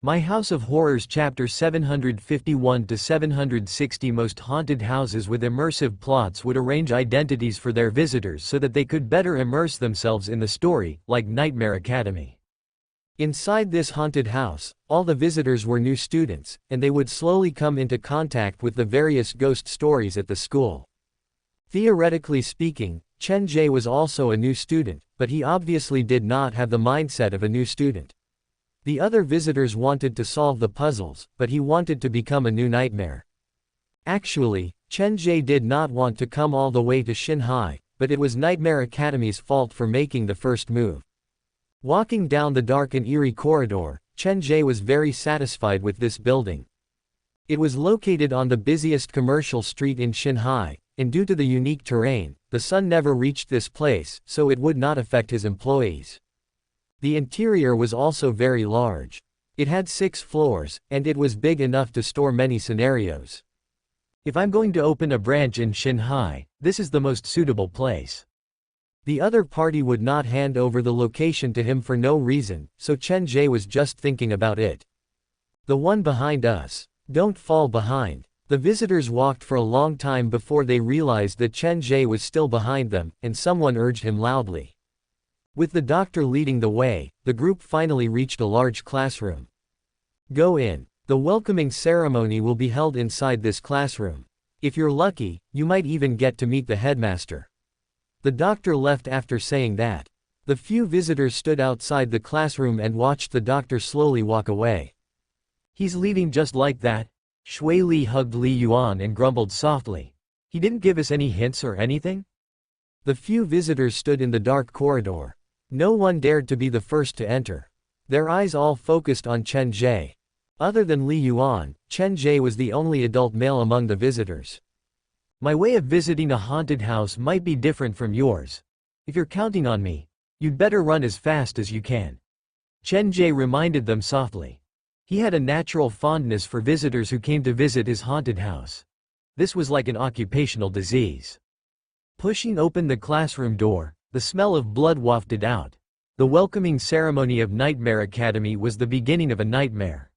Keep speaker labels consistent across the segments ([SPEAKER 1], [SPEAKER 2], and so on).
[SPEAKER 1] My House of Horrors Chapter 751 to 760. Most haunted houses with immersive plots would arrange identities for their visitors so that they could better immerse themselves in the story, like Nightmare Academy. Inside this haunted house, all the visitors were new students, and they would slowly come into contact with the various ghost stories at the school. Theoretically speaking, Chen Ge was also a new student, but he obviously did not have the mindset of a new student. The other visitors wanted to solve the puzzles, but he wanted to become a new nightmare. Actually, Chen Ge did not want to come all the way to Shanghai, but it was Nightmare Academy's fault for making the first move. Walking down the dark and eerie corridor, Chen Ge was very satisfied with this building. It was located on the busiest commercial street in Shanghai, and due to the unique terrain, the sun never reached this place, so it would not affect his employees. The interior was also very large. It had 6 floors, and it was big enough to store many scenarios. If I'm going to open a branch in Shanghai, this is the most suitable place. The other party would not hand over the location to him for no reason, so Chen Ge was just thinking about it. The one behind us. Don't fall behind. The visitors walked for a long time before they realized that Chen Ge was still behind them, and someone urged him loudly. With the doctor leading the way, the group finally reached a large classroom. Go in. The welcoming ceremony will be held inside this classroom. If you're lucky, you might even get to meet the headmaster. The doctor left after saying that. The few visitors stood outside the classroom and watched the doctor slowly walk away. He's leaving just like that? Shui Li hugged Li Yuan and grumbled softly. He didn't give us any hints or anything? The few visitors stood in the dark corridor. No one dared to be the first to enter. Their eyes all focused on Chen Ge. Other than Li Yuan, Chen Ge was the only adult male among the visitors. My way of visiting a haunted house might be different from yours. If you're counting on me, you'd better run as fast as you can. Chen Ge reminded them softly. He had a natural fondness for visitors who came to visit his haunted house. This was like an occupational disease. Pushing open the classroom door, the smell of blood wafted out. The welcoming ceremony of Nightmare Academy was the beginning of a nightmare.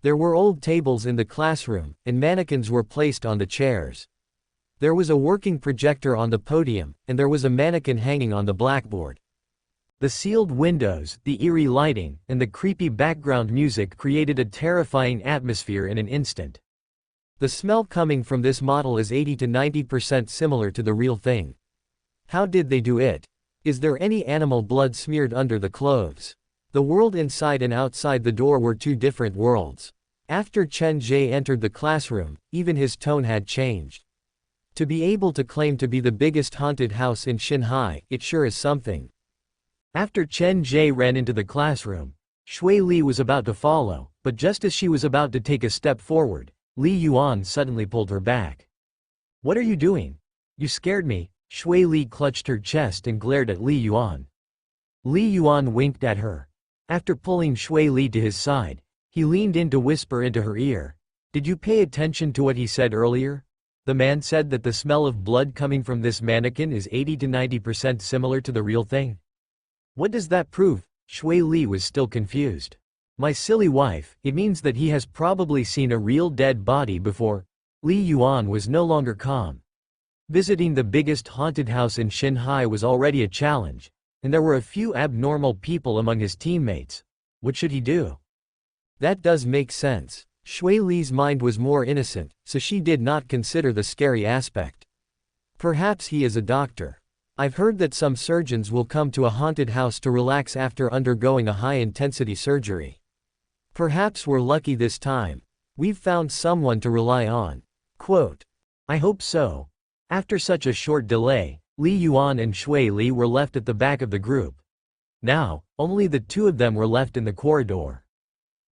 [SPEAKER 1] There were old tables in the classroom, and mannequins were placed on the chairs. There was a working projector on the podium, and there was a mannequin hanging on the blackboard. The sealed windows, the eerie lighting, and the creepy background music created a terrifying atmosphere in an instant. The smell coming from this model is 80 to 90% similar to the real thing. How did they do it? Is there any animal blood smeared under the clothes? The world inside and outside the door were 2 different worlds. After Chen Ge entered the classroom, even his tone had changed. To be able to claim to be the biggest haunted house in Shanghai, it sure is something. After Chen Ge ran into the classroom, Shui Li was about to follow, but just as she was about to take a step forward, Li Yuan suddenly pulled her back. What are you doing? You scared me. Shui Li clutched her chest and glared at Li Yuan. Li Yuan winked at her. After pulling Shui Li to his side, he leaned in to whisper into her ear. Did you pay attention to what he said earlier? The man said that the smell of blood coming from this mannequin is 80 to 90% similar to the real thing. What does that prove? Shui Li was still confused. My silly wife, it means that he has probably seen a real dead body before. Li Yuan was no longer calm. Visiting the biggest haunted house in Shanghai was already a challenge, and there were a few abnormal people among his teammates. What should he do? That does make sense. Shui Li's mind was more innocent, so she did not consider the scary aspect. Perhaps he is a doctor. I've heard that some surgeons will come to a haunted house to relax after undergoing a high-intensity surgery. Perhaps we're lucky this time. We've found someone to rely on. Quote, I hope so. After such a short delay, Li Yuan and Shui Li were left at the back of the group. Now, only the 2 of them were left in the corridor.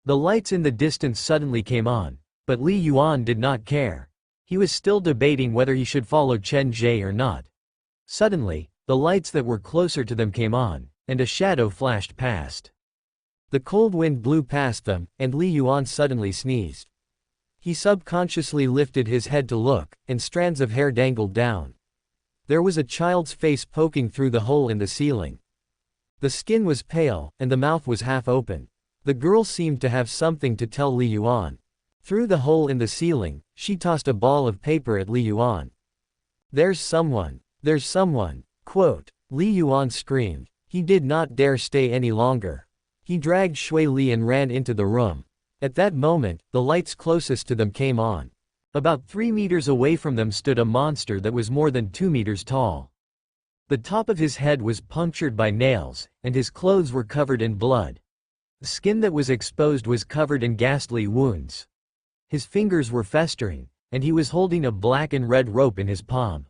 [SPEAKER 1] The lights in the distance suddenly came on, but Li Yuan did not care. He was still debating whether he should follow Chen Ge or not. Suddenly, the lights that were closer to them came on, and a shadow flashed past. The cold wind blew past them, and Li Yuan suddenly sneezed. He subconsciously lifted his head to look, and strands of hair dangled down. There was a child's face poking through the hole in the ceiling. The skin was pale, and the mouth was half open. The girl seemed to have something to tell Li Yuan. Through the hole in the ceiling, she tossed a ball of paper at Li Yuan. There's someone. There's someone. Quote. Li Yuan screamed. He did not dare stay any longer. He dragged Shui Li and ran into the room. At that moment, the lights closest to them came on. About 3 meters away from them stood a monster that was more than 2 meters tall. The top of his head was punctured by nails, and his clothes were covered in blood. The skin that was exposed was covered in ghastly wounds. His fingers were festering, and he was holding a black and red rope in his palm.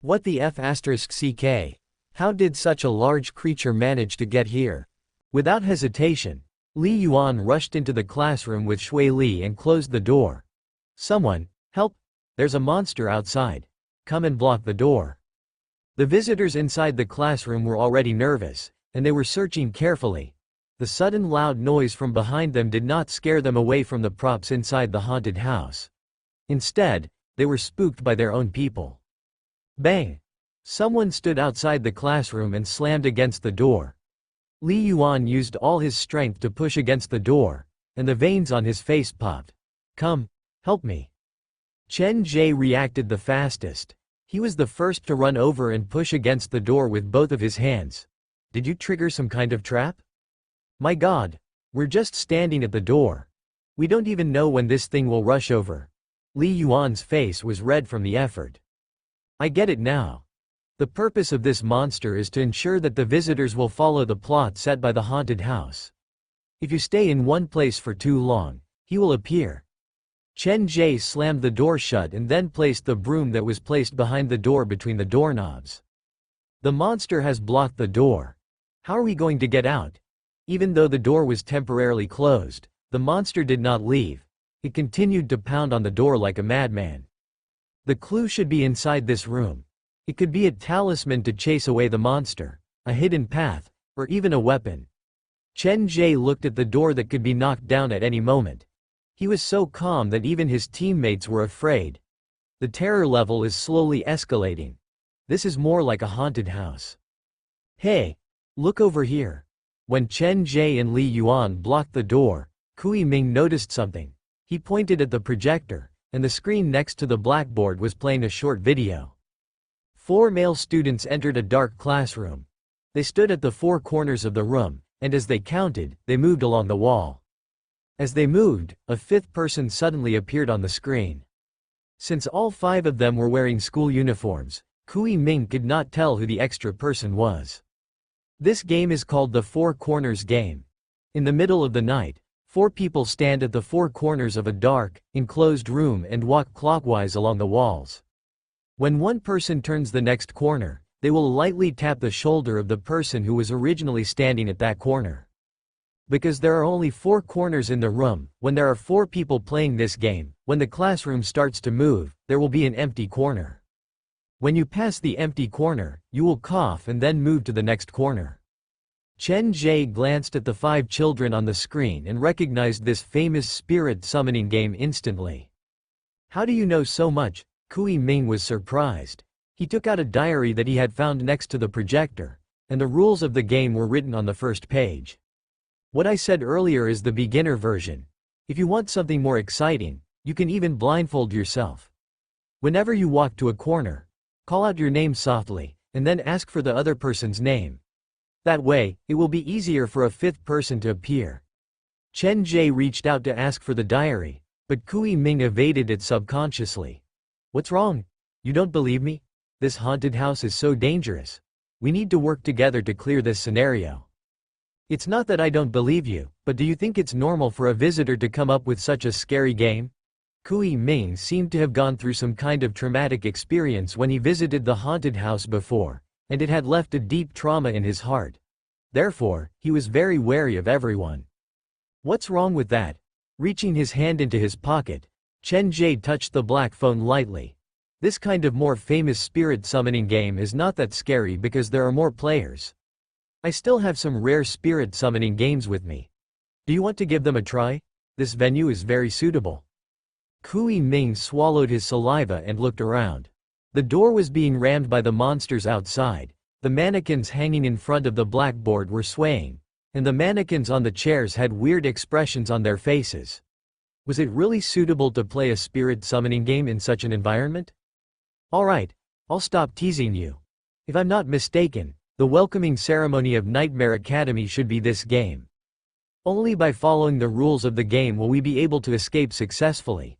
[SPEAKER 1] What the f***ck? How did such a large creature manage to get here? Without hesitation, Li Yuan rushed into the classroom with Shui Li and closed the door. Someone, help! There's a monster outside. Come and block the door. The visitors inside the classroom were already nervous, and they were searching carefully. The sudden loud noise from behind them did not scare them away from the props inside the haunted house. Instead, they were spooked by their own people. Bang! Someone stood outside the classroom and slammed against the door. Li Yuan used all his strength to push against the door, and the veins on his face popped. Come, help me. Chen Ge reacted the fastest. He was the first to run over and push against the door with both of his hands. Did you trigger some kind of trap? My God, we're just standing at the door. We don't even know when this thing will rush over. Li Yuan's face was red from the effort. I get it now. The purpose of this monster is to ensure that the visitors will follow the plot set by the haunted house. If you stay in one place for too long, he will appear. Chen Ge slammed the door shut and then placed the broom that was placed behind the door between the doorknobs. The monster has blocked the door. How are we going to get out? Even though the door was temporarily closed, the monster did not leave. It continued to pound on the door like a madman. The clue should be inside this room. It could be a talisman to chase away the monster, a hidden path, or even a weapon. Chen Ge looked at the door that could be knocked down at any moment. He was so calm that even his teammates were afraid. The terror level is slowly escalating. This is more like a haunted house. Hey, look over here. When Chen Ge and Li Yuan blocked the door, Kui Ming noticed something. He pointed at the projector, and the screen next to the blackboard was playing a short video. 4 male students entered a dark classroom. They stood at the 4 corners of the room, and as they counted, they moved along the wall. As they moved, a 5th person suddenly appeared on the screen. Since all 5 of them were wearing school uniforms, Kui Ming could not tell who the extra person was. This game is called the 4 corners game. In the middle of the night, 4 people stand at the 4 corners of a dark, enclosed room and walk clockwise along the walls. When one person turns the next corner, they will lightly tap the shoulder of the person who was originally standing at that corner. Because there are only 4 corners in the room, when there are 4 people playing this game, when the classroom starts to move, there will be an empty corner. When you pass the empty corner, you will cough and then move to the next corner. Chen Ge glanced at the 5 children on the screen and recognized this famous spirit summoning game instantly. How do you know so much? Kui Ming was surprised. He took out a diary that he had found next to the projector, and the rules of the game were written on the first page. What I said earlier is the beginner version. If you want something more exciting, you can even blindfold yourself. Whenever you walk to a corner, call out your name softly, and then ask for the other person's name. That way, it will be easier for a 5th person to appear. Chen Ge reached out to ask for the diary, but Kui Ming evaded it subconsciously. What's wrong? You don't believe me? This haunted house is so dangerous. We need to work together to clear this scenario. It's not that I don't believe you, but do you think it's normal for a visitor to come up with such a scary game? Kui Ming seemed to have gone through some kind of traumatic experience when he visited the haunted house before, and it had left a deep trauma in his heart. Therefore, he was very wary of everyone. What's wrong with that? Reaching his hand into his pocket, Chen Ge touched the black phone lightly. This kind of more famous spirit summoning game is not that scary because there are more players. I still have some rare spirit summoning games with me. Do you want to give them a try? This venue is very suitable. Kui Ming swallowed his saliva and looked around. The door was being rammed by the monsters outside. The mannequins hanging in front of the blackboard were swaying. and the mannequins on the chairs had weird expressions on their faces. Was it really suitable to play a spirit summoning game in such an environment? Alright, I'll stop teasing you. If I'm not mistaken, the welcoming ceremony of Nightmare Academy should be this game. Only by following the rules of the game will we be able to escape successfully.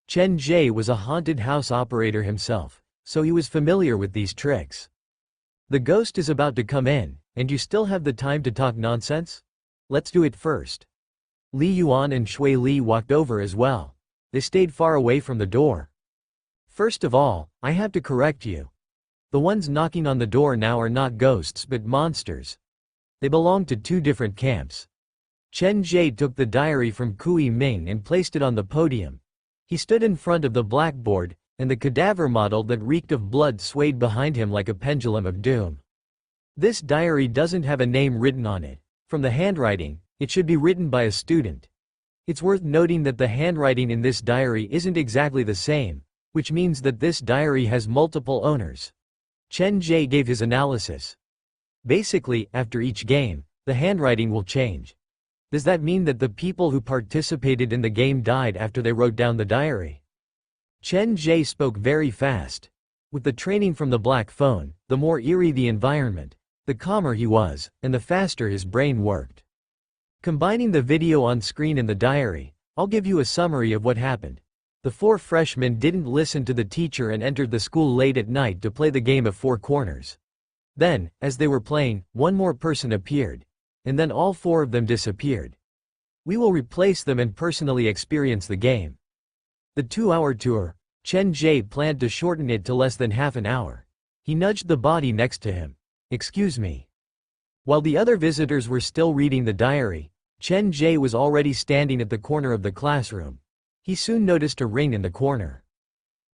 [SPEAKER 1] Chen Ge was a haunted house operator himself, so he was familiar with these tricks. The ghost is about to come in, and you still have the time to talk nonsense? Let's do it first. Li Yuan and Shui Li walked over as well. They stayed far away from the door. First of all, I have to correct you. The ones knocking on the door now are not ghosts but monsters. They belong to two different camps. Chen Ge took the diary from Kui Ming and placed it on the podium. He stood in front of the blackboard, and the cadaver model that reeked of blood swayed behind him like a pendulum of doom. This diary doesn't have a name written on it. From the handwriting, it should be written by a student. It's worth noting that the handwriting in this diary isn't exactly the same, which means that this diary has multiple owners. Chen Ge gave his analysis. Basically, after each game, the handwriting will change. Does that mean that the people who participated in the game died after they wrote down the diary? Chen Ge spoke very fast. With the training from the black phone, the more eerie the environment, the calmer he was, and the faster his brain worked. Combining the video on screen and the diary, I'll give you a summary of what happened. The four freshmen didn't listen to the teacher and entered the school late at night to play the game of four corners. Then, as they were playing, one more person appeared. And then all four of them disappeared. We will replace them and personally experience the game. The 2-hour tour, Chen Ge planned to shorten it to less than half an hour. He nudged the body next to him. Excuse me. While the other visitors were still reading the diary, Chen Ge was already standing at the corner of the classroom. He soon noticed a ring in the corner.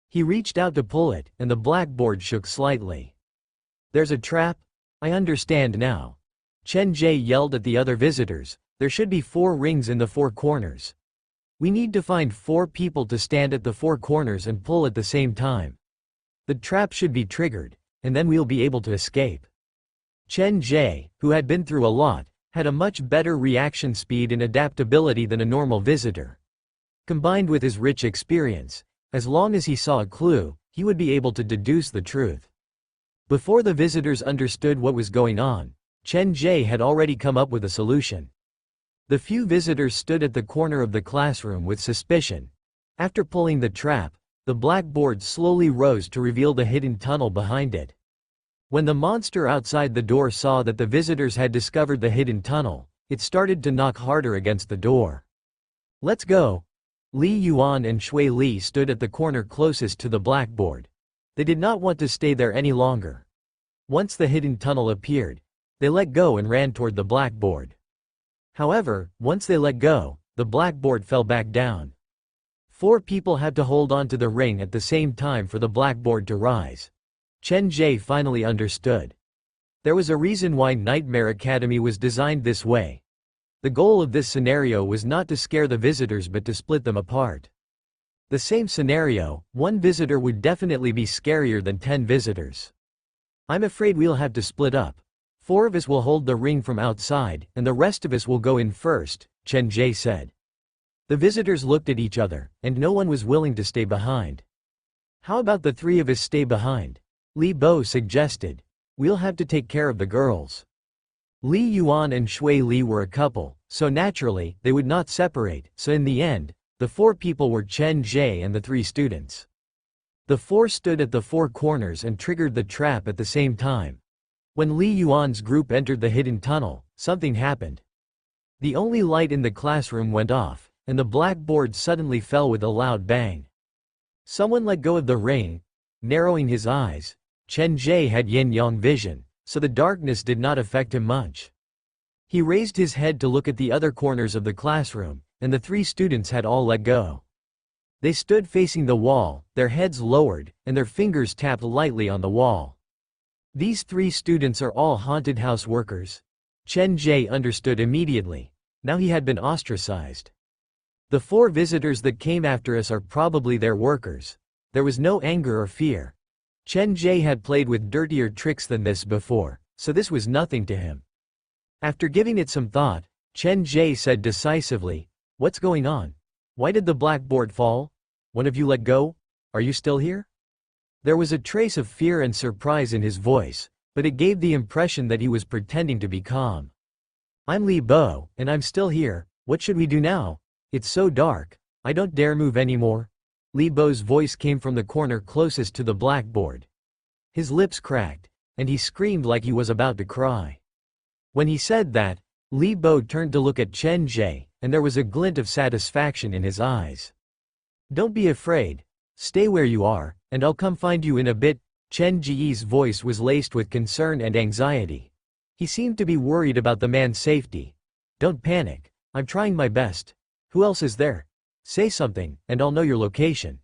[SPEAKER 1] He reached out to pull it, and the blackboard shook slightly. There's a trap? I understand now. Chen Ge yelled at the other visitors. There should be 4 rings in the 4 corners. We need to find 4 people to stand at the 4 corners and pull at the same time. The trap should be triggered, and then we'll be able to escape. Chen Ge, who had been through a lot, had a much better reaction speed and adaptability than a normal visitor. Combined with his rich experience, as long as he saw a clue, he would be able to deduce the truth. Before the visitors understood what was going on, Chen Ge had already come up with a solution. The few visitors stood at the corner of the classroom with suspicion. After pulling the trap, the blackboard slowly rose to reveal the hidden tunnel behind it. When the monster outside the door saw that the visitors had discovered the hidden tunnel, it started to knock harder against the door. Let's go. Li Yuan and Shui Li stood at the corner closest to the blackboard. They did not want to stay there any longer. Once the hidden tunnel appeared, they let go and ran toward the blackboard. However, once they let go, the blackboard fell back down. 4 people had to hold on to the ring at the same time for the blackboard to rise. Chen Ge finally understood. There was a reason why Nightmare Academy was designed this way. The goal of this scenario was not to scare the visitors but to split them apart. The same scenario, 1 visitor would definitely be scarier than 10 visitors. I'm afraid we'll have to split up. 4 of us will hold the ring from outside, and the rest of us will go in first, Chen Ge said. The visitors looked at each other, and no one was willing to stay behind. How about the 3 of us stay behind? Li Bo suggested. We'll have to take care of the girls. Li Yuan and Shui Li were a couple, so naturally, they would not separate, so in the end, the 4 people were Chen Ge and the 3 students. The 4 stood at the 4 corners and triggered the trap at the same time. When Li Yuan's group entered the hidden tunnel, something happened. The only light in the classroom went off, and the blackboard suddenly fell with a loud bang. Someone let go of the ring. Narrowing his eyes, Chen Ge had yin-yang vision, so the darkness did not affect him much. He raised his head to look at the other corners of the classroom, and the 3 students had all let go. They stood facing the wall, their heads lowered, and their fingers tapped lightly on the wall. These 3 students are all haunted house workers. Chen Ge understood immediately. Now he had been ostracized. The 4 visitors that came after us are probably their workers. There was no anger or fear. Chen Ge had played with dirtier tricks than this before, so this was nothing to him. After giving it some thought, Chen Ge said decisively, "What's going on? Why did the blackboard fall? One of you let go? Are you still here?" There was a trace of fear and surprise in his voice, but it gave the impression that he was pretending to be calm. "I'm Li Bo, and I'm still here. What should we do now? It's so dark. I don't dare move anymore." Li Bo's voice came from the corner closest to the blackboard. His lips cracked, and he screamed like he was about to cry. When he said that, Li Bo turned to look at Chen Ge, and there was a glint of satisfaction in his eyes. "Don't be afraid. Stay where you are, and I'll come find you in a bit." Chen Ge's voice was laced with concern and anxiety. He seemed to be worried about the man's safety. "Don't panic. I'm trying my best. Who else is there? Say something, and I'll know your location."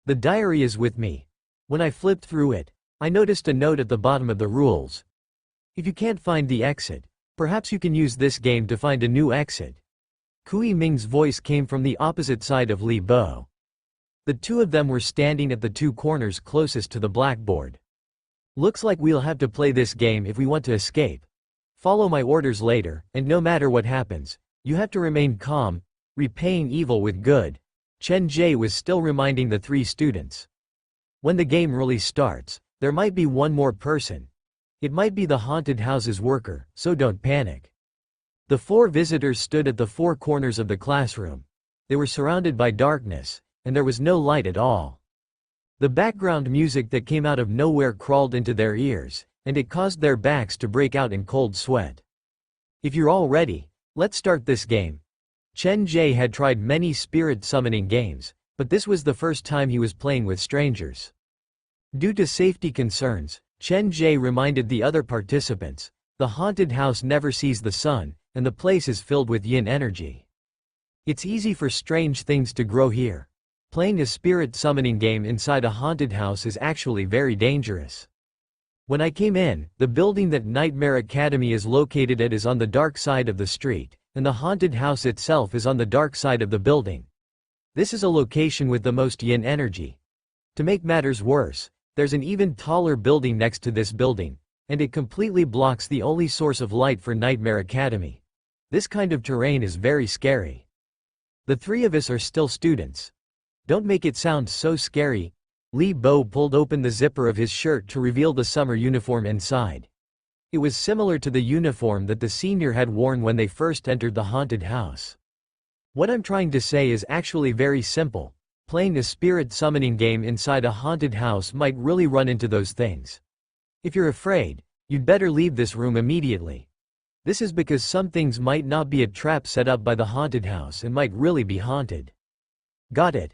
[SPEAKER 1] "The diary is with me. When I flipped through it, I noticed a note at the bottom of the rules. If you can't find the exit, perhaps you can use this game to find a new exit." Kui Ming's voice came from the opposite side of Li Bo. The two of them were standing at the two corners closest to the blackboard. "Looks like we'll have to play this game if we want to escape. Follow my orders later, and no matter what happens, you have to remain calm, repaying evil with good." Chen Ge was still reminding the three students. "When the game really starts, there might be one more person. It might be the haunted house's worker, so don't panic." The four visitors stood at the four corners of the classroom. They were surrounded by darkness, and there was no light at all. The background music that came out of nowhere crawled into their ears, and it caused their backs to break out in cold sweat. "If you're all ready, let's start this game." Chen Ge had tried many spirit summoning games, but this was the first time he was playing with strangers. Due to safety concerns, Chen Ge reminded the other participants, the haunted house never sees the sun, and the place is filled with yin energy. It's easy for strange things to grow here. Playing a spirit summoning game inside a haunted house is actually very dangerous. When I came in, the building that Nightmare Academy is located at is on the dark side of the street, and the haunted house itself is on the dark side of the building. This is a location with the most yin energy. To make matters worse, there's an even taller building next to this building, and it completely blocks the only source of light for Nightmare Academy. This kind of terrain is very scary. The three of us are still students. Don't make it sound so scary. Li Bo pulled open the zipper of his shirt to reveal the summer uniform inside. It was similar to the uniform that the senior had worn when they first entered the haunted house. What I'm trying to say is actually very simple. Playing a spirit summoning game inside a haunted house might really run into those things. If you're afraid, you'd better leave this room immediately. This is because some things might not be a trap set up by the haunted house and might really be haunted. Got it?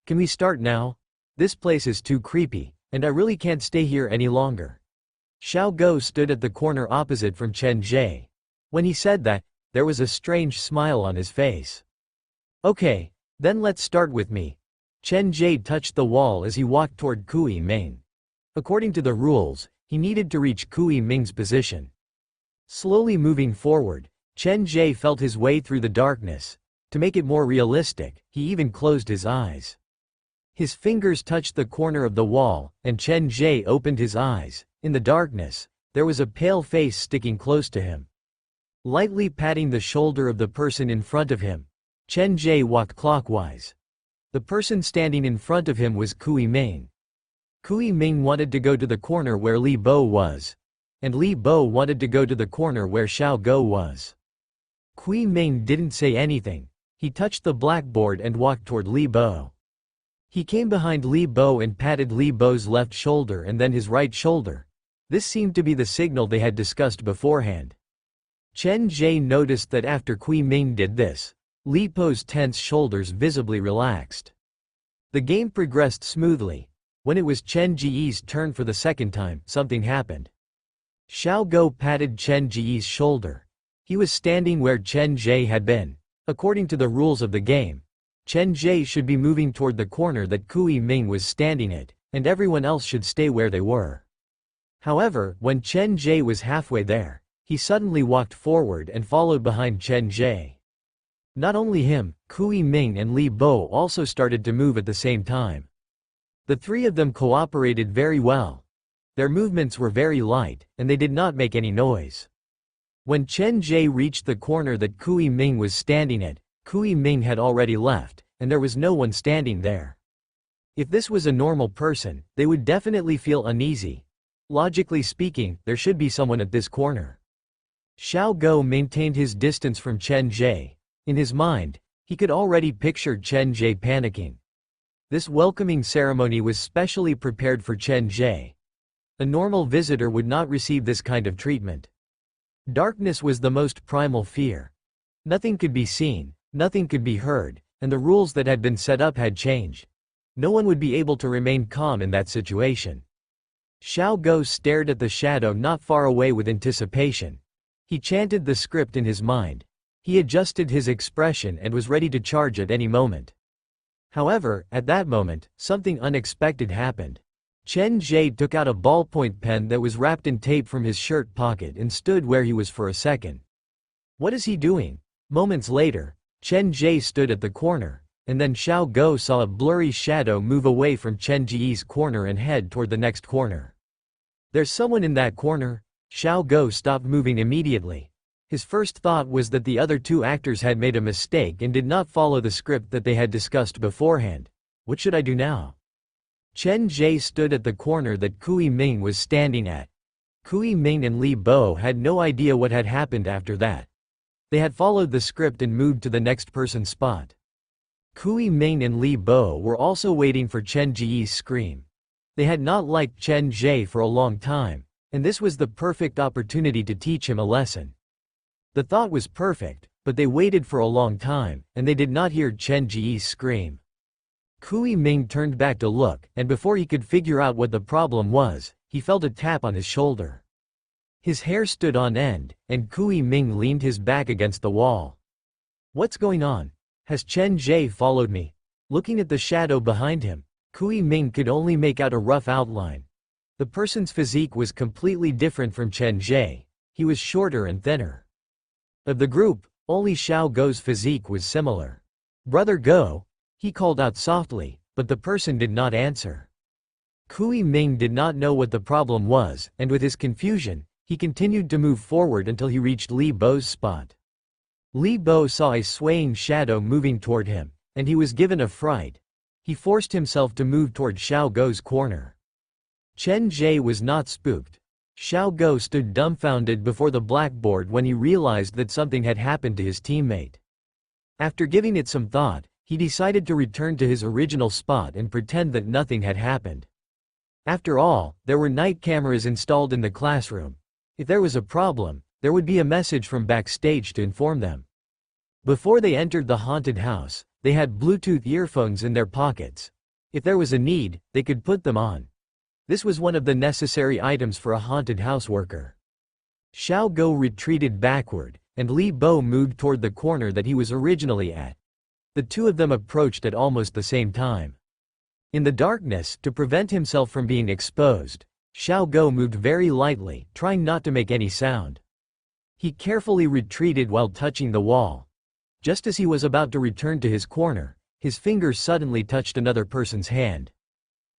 [SPEAKER 1] Can we start now? This place is too creepy, and I really can't stay here any longer. Xiao Go stood at the corner opposite from Chen Ge. When he said that, there was a strange smile on his face. "Okay, then let's start with me." Chen Ge touched the wall as he walked toward Kui Ming. According to the rules, he needed to reach Kui Ming's position. Slowly moving forward, Chen Ge felt his way through the darkness. To make it more realistic, he even closed his eyes. His fingers touched the corner of the wall, and Chen Ge opened his eyes. In the darkness, there was a pale face sticking close to him. Lightly patting the shoulder of the person in front of him, Chen Ge walked clockwise. The person standing in front of him was Kui Ming. Kui Ming wanted to go to the corner where Li Bo was, and Li Bo wanted to go to the corner where Xiao Go was. Kui Ming didn't say anything. He touched the blackboard and walked toward Li Bo. He came behind Li Bo and patted Li Bo's left shoulder and then his right shoulder. This seemed to be the signal they had discussed beforehand. Chen Ge noticed that after Kui Ming did this, Li Bo's tense shoulders visibly relaxed. The game progressed smoothly. When it was Chen Ge's turn for the second time, something happened. Xiao Go patted Chen Ge's shoulder. He was standing where Chen Ge had been. According to the rules of the game, Chen Ge should be moving toward the corner that Kui Ming was standing at, and everyone else should stay where they were. However, when Chen Ge was halfway there, he suddenly walked forward and followed behind Chen Ge. Not only him, Kui Ming and Li Bo also started to move at the same time. The three of them cooperated very well. Their movements were very light, and they did not make any noise. When Chen Ge reached the corner that Kui Ming was standing at, Kui Ming had already left, and there was no one standing there. If this was a normal person, they would definitely feel uneasy. Logically speaking, there should be someone at this corner. Xiao Guo maintained his distance from Chen Ge. In his mind, he could already picture Chen Ge panicking. This welcoming ceremony was specially prepared for Chen Ge. A normal visitor would not receive this kind of treatment. Darkness was the most primal fear. Nothing could be seen, nothing could be heard, and the rules that had been set up had changed. No one would be able to remain calm in that situation. Xiao Guo stared at the shadow not far away with anticipation. He chanted the script in his mind. He adjusted his expression and was ready to charge at any moment. However, at that moment, something unexpected happened. Chen Ge took out a ballpoint pen that was wrapped in tape from his shirt pocket and stood where he was for a second. What is he doing? Moments later, Chen Ge stood at the corner, and then Xiao Guo saw a blurry shadow move away from Chen Ge's corner and head toward the next corner. There's someone in that corner? Xiao Guo stopped moving immediately. His first thought was that the other two actors had made a mistake and did not follow the script that they had discussed beforehand. What should I do now? Chen Ge stood at the corner that Kui Ming was standing at. Kui Ming and Li Bo had no idea what had happened after that. They had followed the script and moved to the next person's spot. Kui Ming and Li Bo were also waiting for Chen Ge's scream. They had not liked Chen Ge for a long time, and this was the perfect opportunity to teach him a lesson. The thought was perfect, but they waited for a long time, and they did not hear Chen Ge's scream. Kui Ming turned back to look, and before he could figure out what the problem was, he felt a tap on his shoulder. His hair stood on end, and Kui Ming leaned his back against the wall. What's going on? Has Chen Ge followed me? Looking at the shadow behind him, Kui Ming could only make out a rough outline. The person's physique was completely different from Chen Ge. He was shorter and thinner. Of the group, only Xiao Guo's physique was similar. "Brother Guo," he called out softly, but the person did not answer. Kui Ming did not know what the problem was, and with his confusion, he continued to move forward until he reached Li Bo's spot. Li Bo saw a swaying shadow moving toward him, and he was given a fright. He forced himself to move toward Xiao Guo's corner. Chen Ge was not spooked. Xiao Guo stood dumbfounded before the blackboard when he realized that something had happened to his teammate. After giving it some thought, he decided to return to his original spot and pretend that nothing had happened. After all, there were night cameras installed in the classroom. If there was a problem, there would be a message from backstage to inform them. Before they entered the haunted house, they had Bluetooth earphones in their pockets. If there was a need, they could put them on. This was one of the necessary items for a haunted house worker. Xiao Guo retreated backward, and Li Bo moved toward the corner that he was originally at. The two of them approached at almost the same time. In the darkness, to prevent himself from being exposed, Xiao Guo moved very lightly, trying not to make any sound. He carefully retreated while touching the wall. Just as he was about to return to his corner, his fingers suddenly touched another person's hand.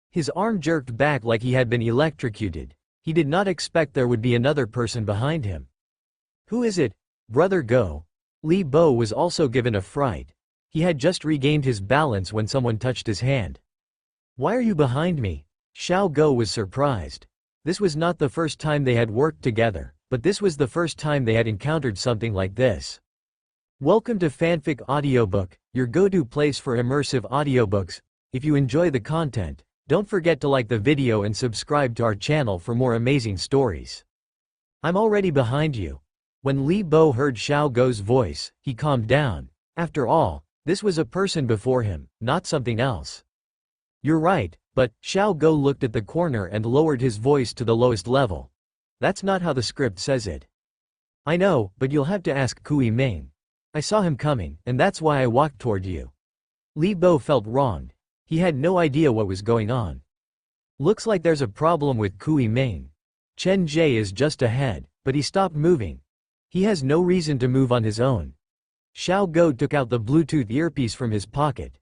[SPEAKER 1] His arm jerked back like he had been electrocuted. He did not expect there would be another person behind him. "Who is it? Brother Guo?" Li Bo was also given a fright. He had just regained his balance when someone touched his hand. "Why are you behind me?" Xiao Guo was surprised. This was not the first time they had worked together, but this was the first time they had encountered something like this. Welcome to Fanfic Audiobook, your go-to place for immersive audiobooks. If you enjoy the content, don't forget to like the video and subscribe to our channel for more amazing stories. "I'm already behind you." When Li Bo heard Xiao Guo's voice, he calmed down. After all, this was a person before him, not something else. "You're right, but..." Xiao Guo looked at the corner and lowered his voice to the lowest level. "That's not how the script says it." "I know, but you'll have to ask Kui Ming. I saw him coming, and that's why I walked toward you." Li Bo felt wronged. He had no idea what was going on. "Looks like there's a problem with Kui Ming. Chen Ge is just ahead, but he stopped moving. He has no reason to move on his own." Xiao Guo took out the Bluetooth earpiece from his pocket.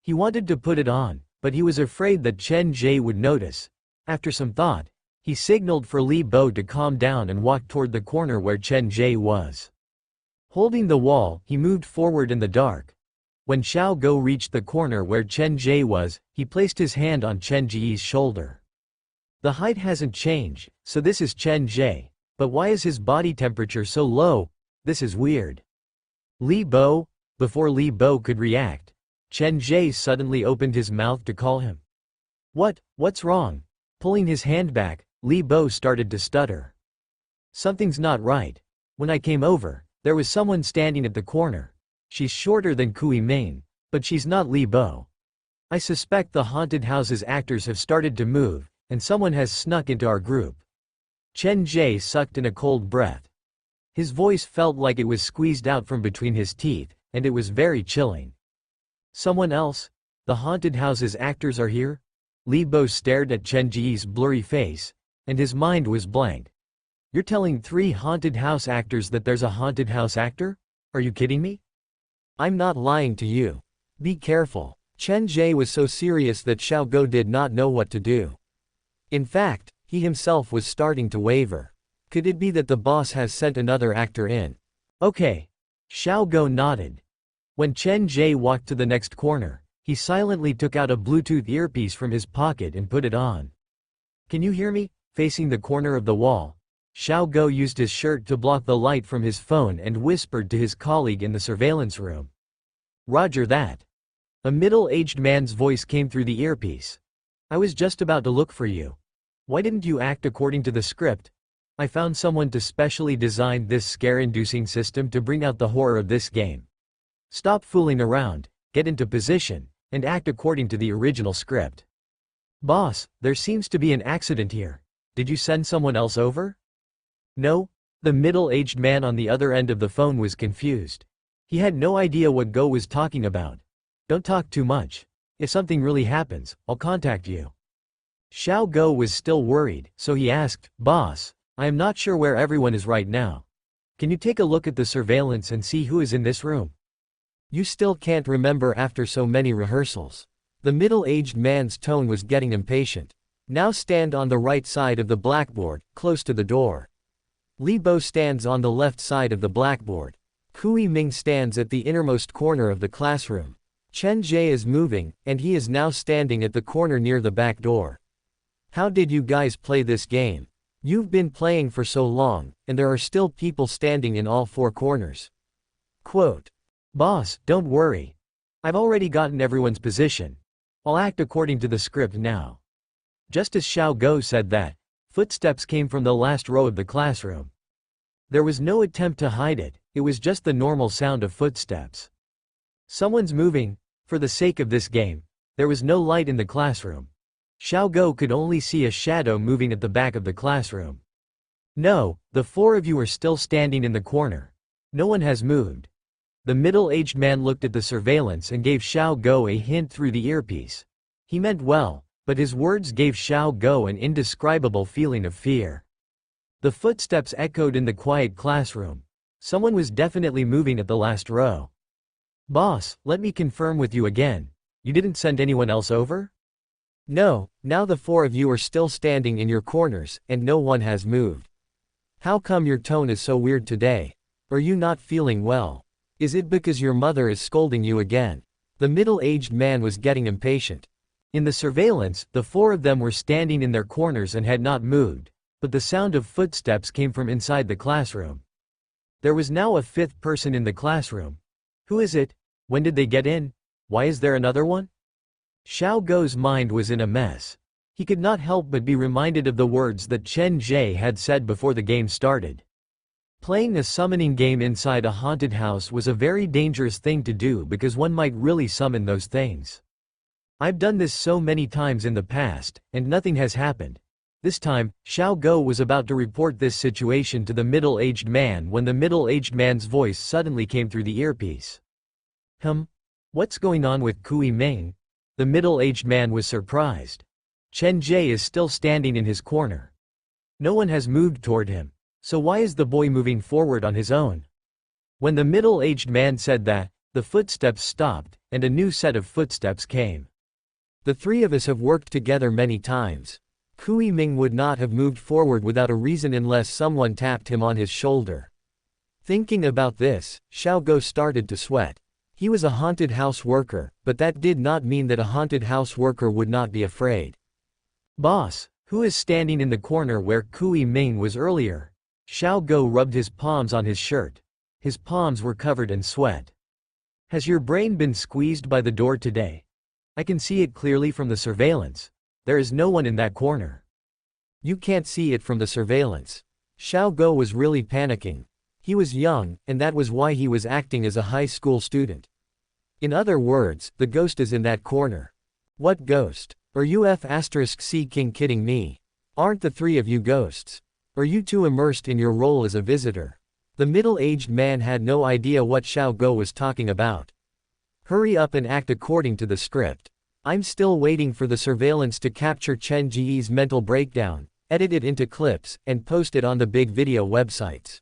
[SPEAKER 1] He wanted to put it on, but he was afraid that Chen Ge would notice. After some thought, He signaled for Li Bo to calm down and walked toward the corner where Chen Ge was. Holding the wall, he moved forward in the dark. When Xiao Go reached the corner where Chen Ge was, he placed his hand on Chen Ge's shoulder. The height hasn't changed, so this is Chen Ge. But why is his body temperature so low? This is weird. Li Bo? Before Li Bo could react, Chen Ge suddenly opened his mouth to call him. What's wrong? Pulling his hand back, Li Bo started to stutter. Something's not right. When I came over, there was someone standing at the corner. She's shorter than Kui Ming, but she's not Li Bo. I suspect the haunted house's actors have started to move, and someone has snuck into our group. Chen Ge sucked in a cold breath. His voice felt like it was squeezed out from between his teeth, and it was very chilling. Someone else? The haunted house's actors are here? Li Bo stared at Chen Ge's blurry face, and his mind was blank. You're telling 3 haunted house actors that there's a haunted house actor? Are you kidding me? I'm not lying to you. Be careful. Chen Ge was so serious that Xiao Go did not know what to do. In fact, he himself was starting to waver. Could it be that the boss has sent another actor in? Okay. Xiao Go nodded. When Chen Ge walked to the next corner, he silently took out a Bluetooth earpiece from his pocket and put it on. Can you hear me? Facing the corner of the wall, Xiao Go used his shirt to block the light from his phone and whispered to his colleague in the surveillance room. Roger that. A middle-aged man's voice came through the earpiece. I was just about to look for you. Why didn't you act according to the script? I found someone to specially design this scare-inducing system to bring out the horror of this game. Stop fooling around, get into position, and act according to the original script. Boss, there seems to be an accident here. Did you send someone else over? No. The middle-aged man on the other end of the phone was confused. He had no idea what Go was talking about. Don't talk too much. If something really happens, I'll contact you. Xiao Go was still worried, so he asked, Boss, I am not sure where everyone is right now. Can you take a look at the surveillance and see who is in this room? You still can't remember after so many rehearsals. The middle-aged man's tone was getting impatient. Now stand on the right side of the blackboard, close to the door. Li Bo stands on the left side of the blackboard. Kui Ming stands at the innermost corner of the classroom. Chen Ge is moving, and he is now standing at the corner near the back door. How did you guys play this game? You've been playing for so long, and there are still people standing in all 4 corners. Quote. Boss, don't worry. I've already gotten everyone's position. I'll act according to the script now. Just as Xiao Go said that, footsteps came from the last row of the classroom. There was no attempt to hide it, it was just the normal sound of footsteps. Someone's moving. For the sake of this game, there was no light in the classroom. Xiao Go could only see a shadow moving at the back of the classroom. No, the 4 of you are still standing in the corner. No one has moved. The middle-aged man looked at the surveillance and gave Xiao Go a hint through the earpiece. He meant well, but his words gave Xiao Go an indescribable feeling of fear. The footsteps echoed in the quiet classroom. Someone was definitely moving at the last row. Boss, let me confirm with you again. You didn't send anyone else over? No, now the 4 of you are still standing in your corners, and no one has moved. How come your tone is so weird today? Are you not feeling well? Is it because your mother is scolding you again? The middle-aged man was getting impatient. In the surveillance, the 4 of them were standing in their corners and had not moved, but the sound of footsteps came from inside the classroom. There was now a 5th person in the classroom. Who is it? When did they get in? Why is there another one? Xiao Go's mind was in a mess. He could not help but be reminded of the words that Chen Ge had said before the game started. Playing a summoning game inside a haunted house was a very dangerous thing to do because one might really summon those things. I've done this so many times in the past, and nothing has happened. This time, Xiao Go was about to report this situation to the middle-aged man when the middle-aged man's voice suddenly came through the earpiece. What's going on with Kui Ming? The middle-aged man was surprised. Chen Ge is still standing in his corner. No one has moved toward him, so why is the boy moving forward on his own? When the middle-aged man said that, the footsteps stopped, and a new set of footsteps came. The 3 of us have worked together many times. Kui Ming would not have moved forward without a reason unless someone tapped him on his shoulder. Thinking about this, Xiao Ge started to sweat. He was a haunted house worker, but that did not mean that a haunted house worker would not be afraid. "Boss, who is standing in the corner where Kui Ming was earlier?" Xiao Ge rubbed his palms on his shirt. His palms were covered in sweat. "Has your brain been squeezed by the door today? I can see it clearly from the surveillance. There is no one in that corner." "You can't see it from the surveillance." Xiao Ge was really panicking. He was young, and that was why he was acting as a high school student. In other words, the ghost is in that corner. "What ghost? Are you F*C King kidding me? Aren't the three of you ghosts? Are you too immersed in your role as a visitor?" The middle-aged man had no idea what Xiao Ge was talking about. "Hurry up and act according to the script. I'm still waiting for the surveillance to capture Chen Ge's mental breakdown, edit it into clips, and post it on the big video websites.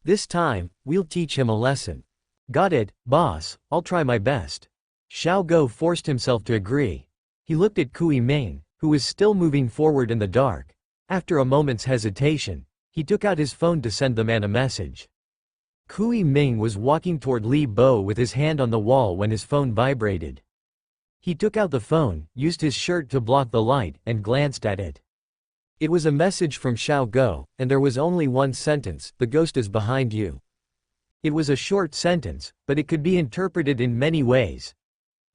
[SPEAKER 1] This time, we'll teach him a lesson." "Got it, boss, I'll try my best." Xiao Ge forced himself to agree. He looked at Kui Ming, who was still moving forward in the dark. After a moment's hesitation, he took out his phone to send the man a message. Kui Ming was walking toward Li Bo with his hand on the wall when his phone vibrated. He took out the phone, used his shirt to block the light, and glanced at it. It was a message from Xiao Ge, and there was only one sentence: "The ghost is behind you." It was a short sentence, but it could be interpreted in many ways.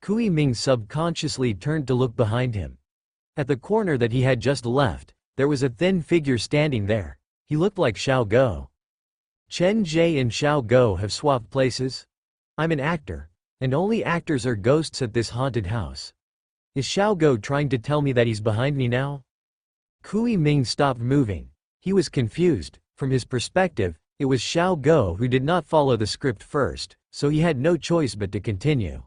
[SPEAKER 1] Kui Ming subconsciously turned to look behind him. At the corner that he had just left, there was a thin figure standing there. He looked like Xiao Ge. "Chen Ge and Xiao Ge have swapped places? I'm an actor, and only actors are ghosts at this haunted house. Is Xiao Ge trying to tell me that he's behind me now?" Kui Ming stopped moving. He was confused. From his perspective, it was Xiao Ge who did not follow the script first, so he had no choice but to continue.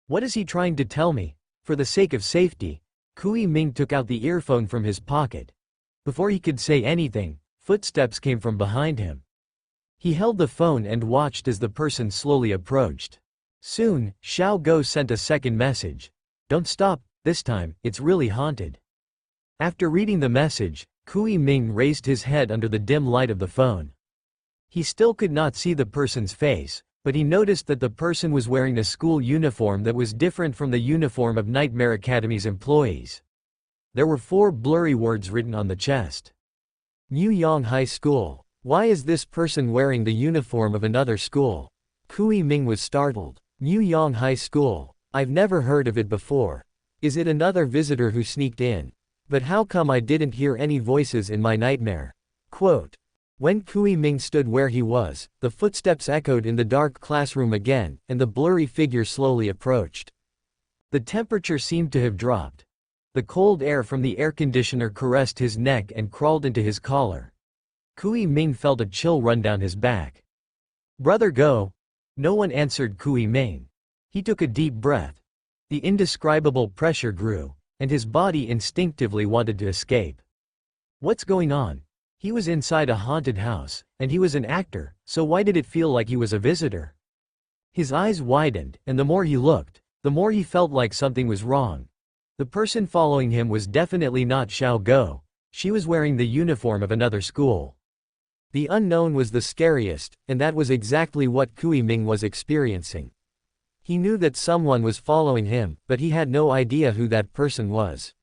[SPEAKER 1] "What is he trying to tell me?" For the sake of safety, Kui Ming took out the earphone from his pocket. Before he could say anything, footsteps came from behind him. He held the phone and watched as the person slowly approached. Soon, Xiao Ge sent a second message. "Don't stop, this time, it's really haunted." After reading the message, Kui Ming raised his head under the dim light of the phone. He still could not see the person's face, but he noticed that the person was wearing a school uniform that was different from the uniform of Nightmare Academy's employees. There were 4 blurry words written on the chest. "New Yong High School. Why is this person wearing the uniform of another school?" Kui Ming was startled. "New Yong High School. I've never heard of it before. Is it another visitor who sneaked in? But how come I didn't hear any voices in my nightmare?" Quote. When Kui Ming stood where he was, the footsteps echoed in the dark classroom again, and the blurry figure slowly approached. The temperature seemed to have dropped. The cold air from the air conditioner caressed his neck and crawled into his collar. Kui Ming felt a chill run down his back. "Brother Go?" No one answered Kui Ming. He took a deep breath. The indescribable pressure grew, and his body instinctively wanted to escape. What's going on? He was inside a haunted house, and he was an actor, so why did it feel like he was a visitor? His eyes widened, and the more he looked, the more he felt like something was wrong. The person following him was definitely not Xiao Ge. She was wearing the uniform of another school. The unknown was the scariest, and that was exactly what Kui Ming was experiencing. He knew that someone was following him, but he had no idea who that person was.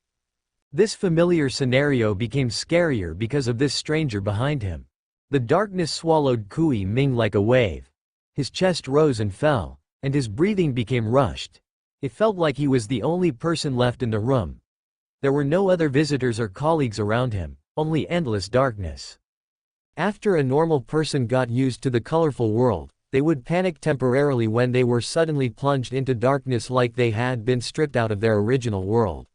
[SPEAKER 1] This familiar scenario became scarier because of this stranger behind him. The darkness swallowed Kui Ming like a wave. His chest rose and fell, and his breathing became rushed. It felt like he was the only person left in the room. There were no other visitors or colleagues around him, only endless darkness. After a normal person got used to the colorful world, they would panic temporarily when they were suddenly plunged into darkness like they had been stripped out of their original world.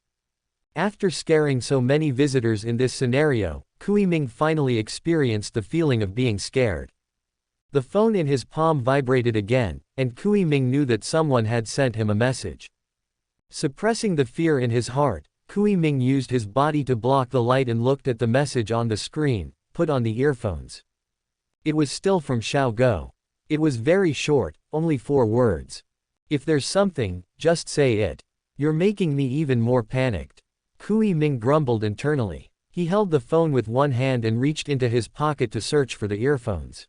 [SPEAKER 1] After scaring so many visitors in this scenario, Kui Ming finally experienced the feeling of being scared. The phone in his palm vibrated again, and Kui Ming knew that someone had sent him a message. Suppressing the fear in his heart, Kui Ming used his body to block the light and looked at the message on the screen, put on the earphones. It was still from Xiao Ge. It was very short, only 4 words. "If there's something, just say it. You're making me even more panicked." Kui Ming grumbled internally. He held the phone with one hand and reached into his pocket to search for the earphones.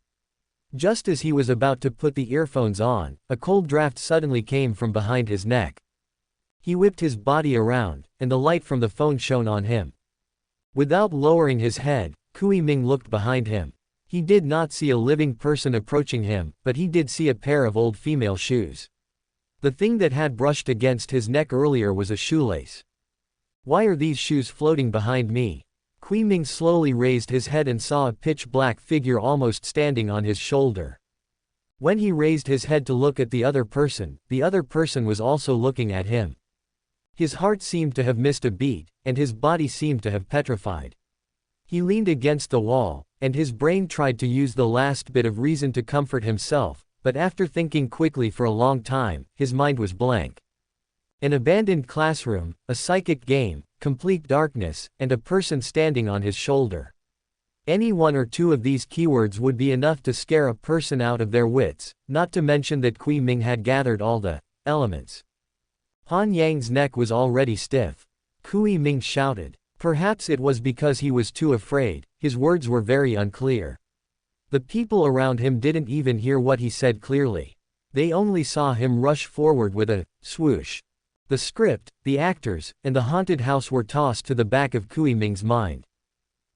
[SPEAKER 1] Just as he was about to put the earphones on, a cold draft suddenly came from behind his neck. He whipped his body around, and the light from the phone shone on him. Without lowering his head, Kui Ming looked behind him. He did not see a living person approaching him, but he did see a pair of old female shoes. The thing that had brushed against his neck earlier was a shoelace. Why are these shoes floating behind me? Kui Ming slowly raised his head and saw a pitch-black figure almost standing on his shoulder. When he raised his head to look at the other person was also looking at him. His heart seemed to have missed a beat, and his body seemed to have petrified. He leaned against the wall, and his brain tried to use the last bit of reason to comfort himself, but after thinking quickly for a long time, his mind was blank. An abandoned classroom, a psychic game, complete darkness, and a person standing on his shoulder. Any one or two of these keywords would be enough to scare a person out of their wits, not to mention that Kui Ming had gathered all the elements. Han Yang's neck was already stiff. Kui Ming shouted. Perhaps it was because he was too afraid, his words were very unclear. The people around him didn't even hear what he said clearly. They only saw him rush forward with a swoosh. The script, the actors, and the haunted house were tossed to the back of Kui Ming's mind.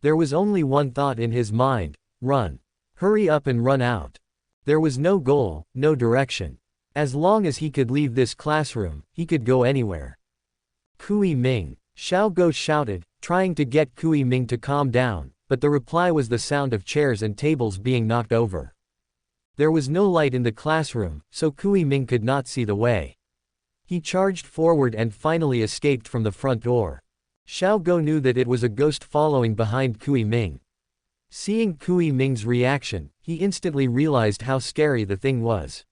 [SPEAKER 1] There was only one thought in his mind: run. Hurry up and run out. There was no goal, no direction. As long as he could leave this classroom, he could go anywhere. Kui Ming. Xiao Go shouted, trying to get Kui Ming to calm down, but the reply was the sound of chairs and tables being knocked over. There was no light in the classroom, so Kui Ming could not see the way. He charged forward and finally escaped from the front door. Xiao Go knew that it was a ghost following behind Kui Ming. Seeing Kui Ming's reaction, he instantly realized how scary the thing was.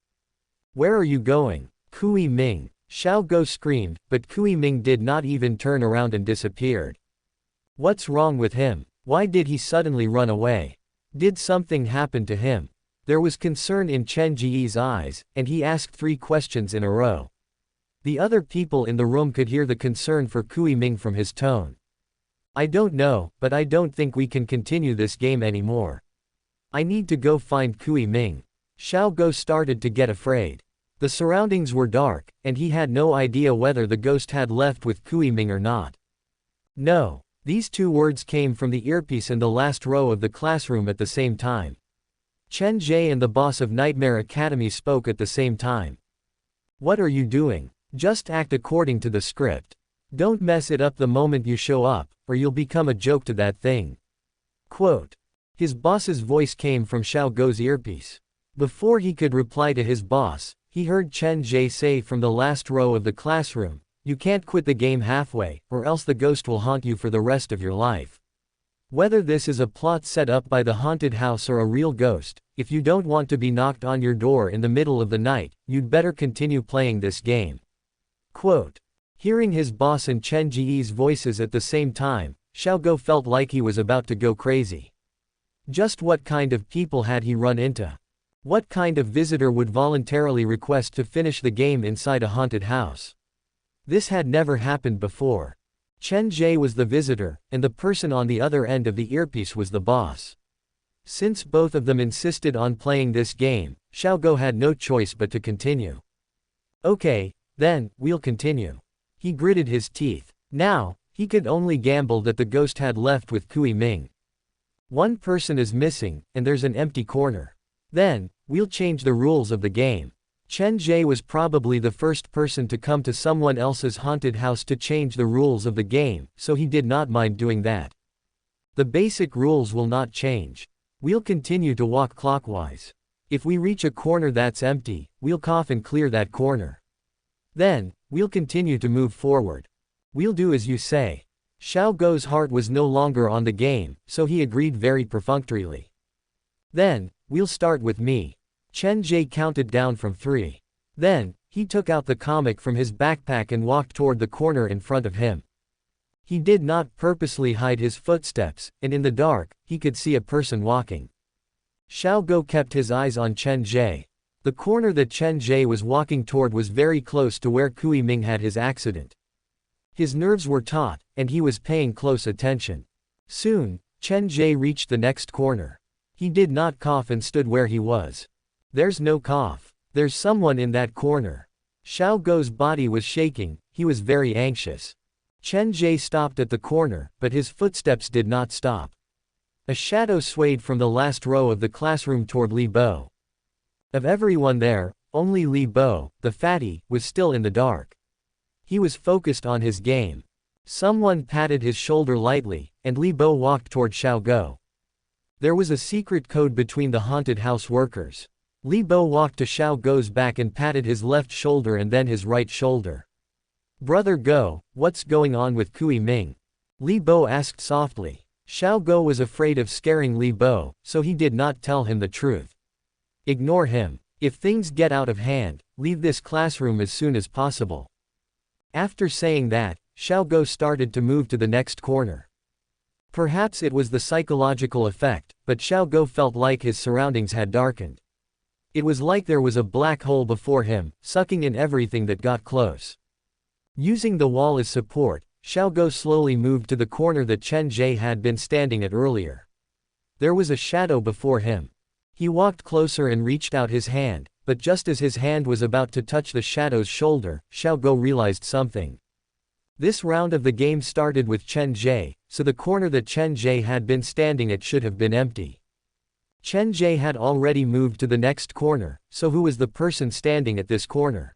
[SPEAKER 1] Where are you going? Kui Ming. Xiao Go screamed, but Kui Ming did not even turn around and disappeared. What's wrong with him? Why did he suddenly run away? Did something happen to him? There was concern in Chen Ge's eyes, and he asked 3 questions in a row. The other people in the room could hear the concern for Kui Ming from his tone. I don't know, but I don't think we can continue this game anymore. I need to go find Kui Ming. Xiao Go started to get afraid. The surroundings were dark, and he had no idea whether the ghost had left with Kui Ming or not. No. These 2 words came from the earpiece in the last row of the classroom at the same time. Chen Ge and the boss of Nightmare Academy spoke at the same time. What are you doing? Just act according to the script. Don't mess it up the moment you show up, or you'll become a joke to that thing. Quote. His boss's voice came from Xiao Go's earpiece. Before he could reply to his boss, he heard Chen Ge say from the last row of the classroom, you can't quit the game halfway, or else the ghost will haunt you for the rest of your life. Whether this is a plot set up by the haunted house or a real ghost, if you don't want to be knocked on your door in the middle of the night, you'd better continue playing this game. Quote. Hearing his boss and Chen Ge's voices at the same time, Xiao Go felt like he was about to go crazy. Just what kind of people had he run into? What kind of visitor would voluntarily request to finish the game inside a haunted house? This had never happened before. Chen Ge was the visitor, and the person on the other end of the earpiece was the boss. Since both of them insisted on playing this game, Xiao Go had no choice but to continue. Okay, then, we'll continue. He gritted his teeth. Now, he could only gamble that the ghost had left with Kui Ming. One person is missing, and there's an empty corner. Then, we'll change the rules of the game. Chen Ge was probably the first person to come to someone else's haunted house to change the rules of the game, so he did not mind doing that. The basic rules will not change. We'll continue to walk clockwise. If we reach a corner that's empty, we'll cough and clear that corner. Then, we'll continue to move forward. We'll do as you say. Xiao Go's heart was no longer on the game, so he agreed very perfunctorily. Then, we'll start with me. Chen Ge counted down from 3. Then, he took out the comic from his backpack and walked toward the corner in front of him. He did not purposely hide his footsteps, and in the dark, he could see a person walking. Xiao Go kept his eyes on Chen Ge. The corner that Chen Ge was walking toward was very close to where Kui Ming had his accident. His nerves were taut, and he was paying close attention. Soon, Chen Ge reached the next corner. He did not cough and stood where he was. There's no cough. There's someone in that corner. Xiao Guo's body was shaking, he was very anxious. Chen Ge stopped at the corner, but his footsteps did not stop. A shadow swayed from the last row of the classroom toward Li Bo. Of everyone there, only Li Bo, the fatty, was still in the dark. He was focused on his game. Someone patted his shoulder lightly, and Li Bo walked toward Xiao Guo. There was a secret code between the haunted house workers. Li Bo walked to Xiao Guo's back and patted his left shoulder and then his right shoulder. "Brother Guo, what's going on with Kui Ming?" Li Bo asked softly. Xiao Guo was afraid of scaring Li Bo, so he did not tell him the truth. "Ignore him. If things get out of hand, leave this classroom as soon as possible." After saying that, Xiao Guo started to move to the next corner. Perhaps it was the psychological effect, but Xiao Guo felt like his surroundings had darkened. It was like there was a black hole before him, sucking in everything that got close. Using the wall as support, Xiao Guo slowly moved to the corner that Chen Ge had been standing at earlier. There was a shadow before him. He walked closer and reached out his hand, but just as his hand was about to touch the shadow's shoulder, Xiao Guo realized something. This round of the game started with Chen Ge, so the corner that Chen Ge had been standing at should have been empty. Chen Ge had already moved to the next corner, so who was the person standing at this corner?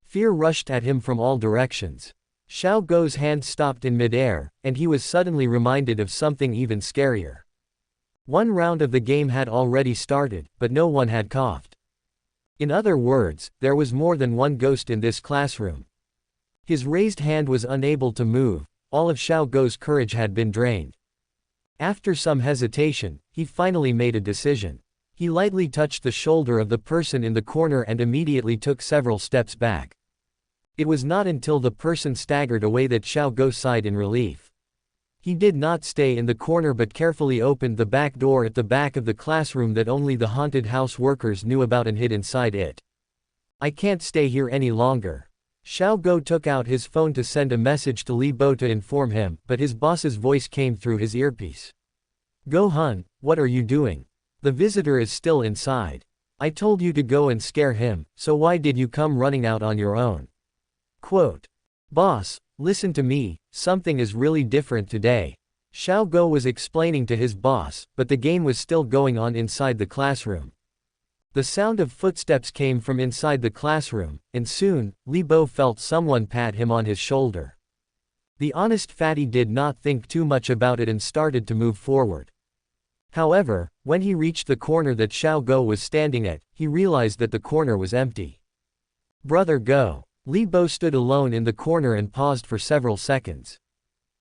[SPEAKER 1] Fear rushed at him from all directions. Xiao Guo's hand stopped in midair, and he was suddenly reminded of something even scarier. One round of the game had already started, but no one had coughed. In other words, there was more than one ghost in this classroom. His raised hand was unable to move, all of Xiao Guo's courage had been drained. After some hesitation, he finally made a decision. He lightly touched the shoulder of the person in the corner and immediately took several steps back. It was not until the person staggered away that Xiao Guo sighed in relief. He did not stay in the corner but carefully opened the back door at the back of the classroom that only the haunted house workers knew about and hid inside it. "I can't stay here any longer." Xiao Guo took out his phone to send a message to Li Bo to inform him, but his boss's voice came through his earpiece. "Go Hun, what are you doing? The visitor is still inside. I told you to go and scare him, so why did you come running out on your own?" Quote. "Boss, listen to me, something is really different today." Xiao Guo was explaining to his boss, but the game was still going on inside the classroom. The sound of footsteps came from inside the classroom, and soon, Li Bo felt someone pat him on his shoulder. The honest fatty did not think too much about it and started to move forward. However, when he reached the corner that Xiao Guo was standing at, he realized that the corner was empty. "Brother Guo." Li Bo stood alone in the corner and paused for several seconds.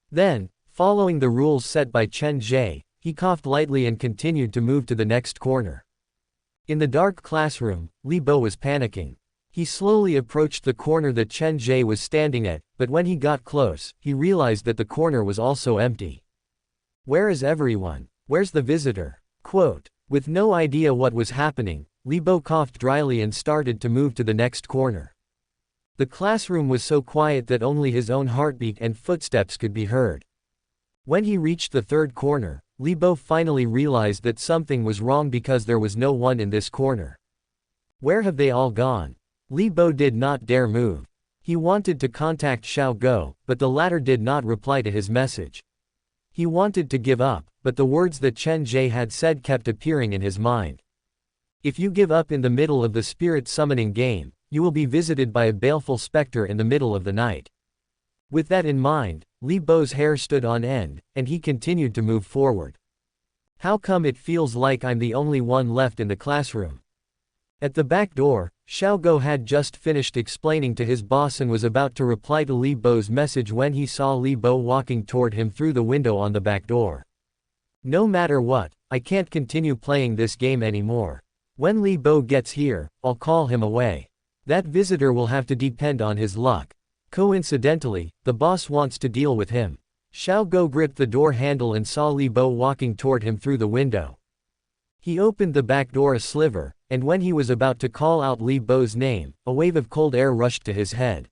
[SPEAKER 1] Then, following the rules set by Chen Ge, he coughed lightly and continued to move to the next corner. In the dark classroom, Li Bo was panicking. He slowly approached the corner that Chen Ge was standing at, but when he got close, he realized that the corner was also empty. "Where is everyone? Where's the visitor?" Quote. With no idea what was happening, Li Bo coughed dryly and started to move to the next corner. The classroom was so quiet that only his own heartbeat and footsteps could be heard. When he reached the third corner, Li Bo finally realized that something was wrong because there was no one in this corner. Where have they all gone? Li Bo did not dare move. He wanted to contact Xiao Guo, but the latter did not reply to his message. He wanted to give up, but the words that Chen Ge had said kept appearing in his mind. "If you give up in the middle of the spirit summoning game, you will be visited by a baleful specter in the middle of the night." With that in mind, Li Bo's hair stood on end, and he continued to move forward. "How come it feels like I'm the only one left in the classroom?" At the back door, Xiao Guo had just finished explaining to his boss and was about to reply to Li Bo's message when he saw Li Bo walking toward him through the window on the back door. "No matter what, I can't continue playing this game anymore. When Li Bo gets here, I'll call him away. That visitor will have to depend on his luck. Coincidentally, the boss wants to deal with him." Xiao Guo gripped the door handle and saw Li Bo walking toward him through the window. He opened the back door a sliver, and when he was about to call out Li Bo's name, a wave of cold air rushed to his head.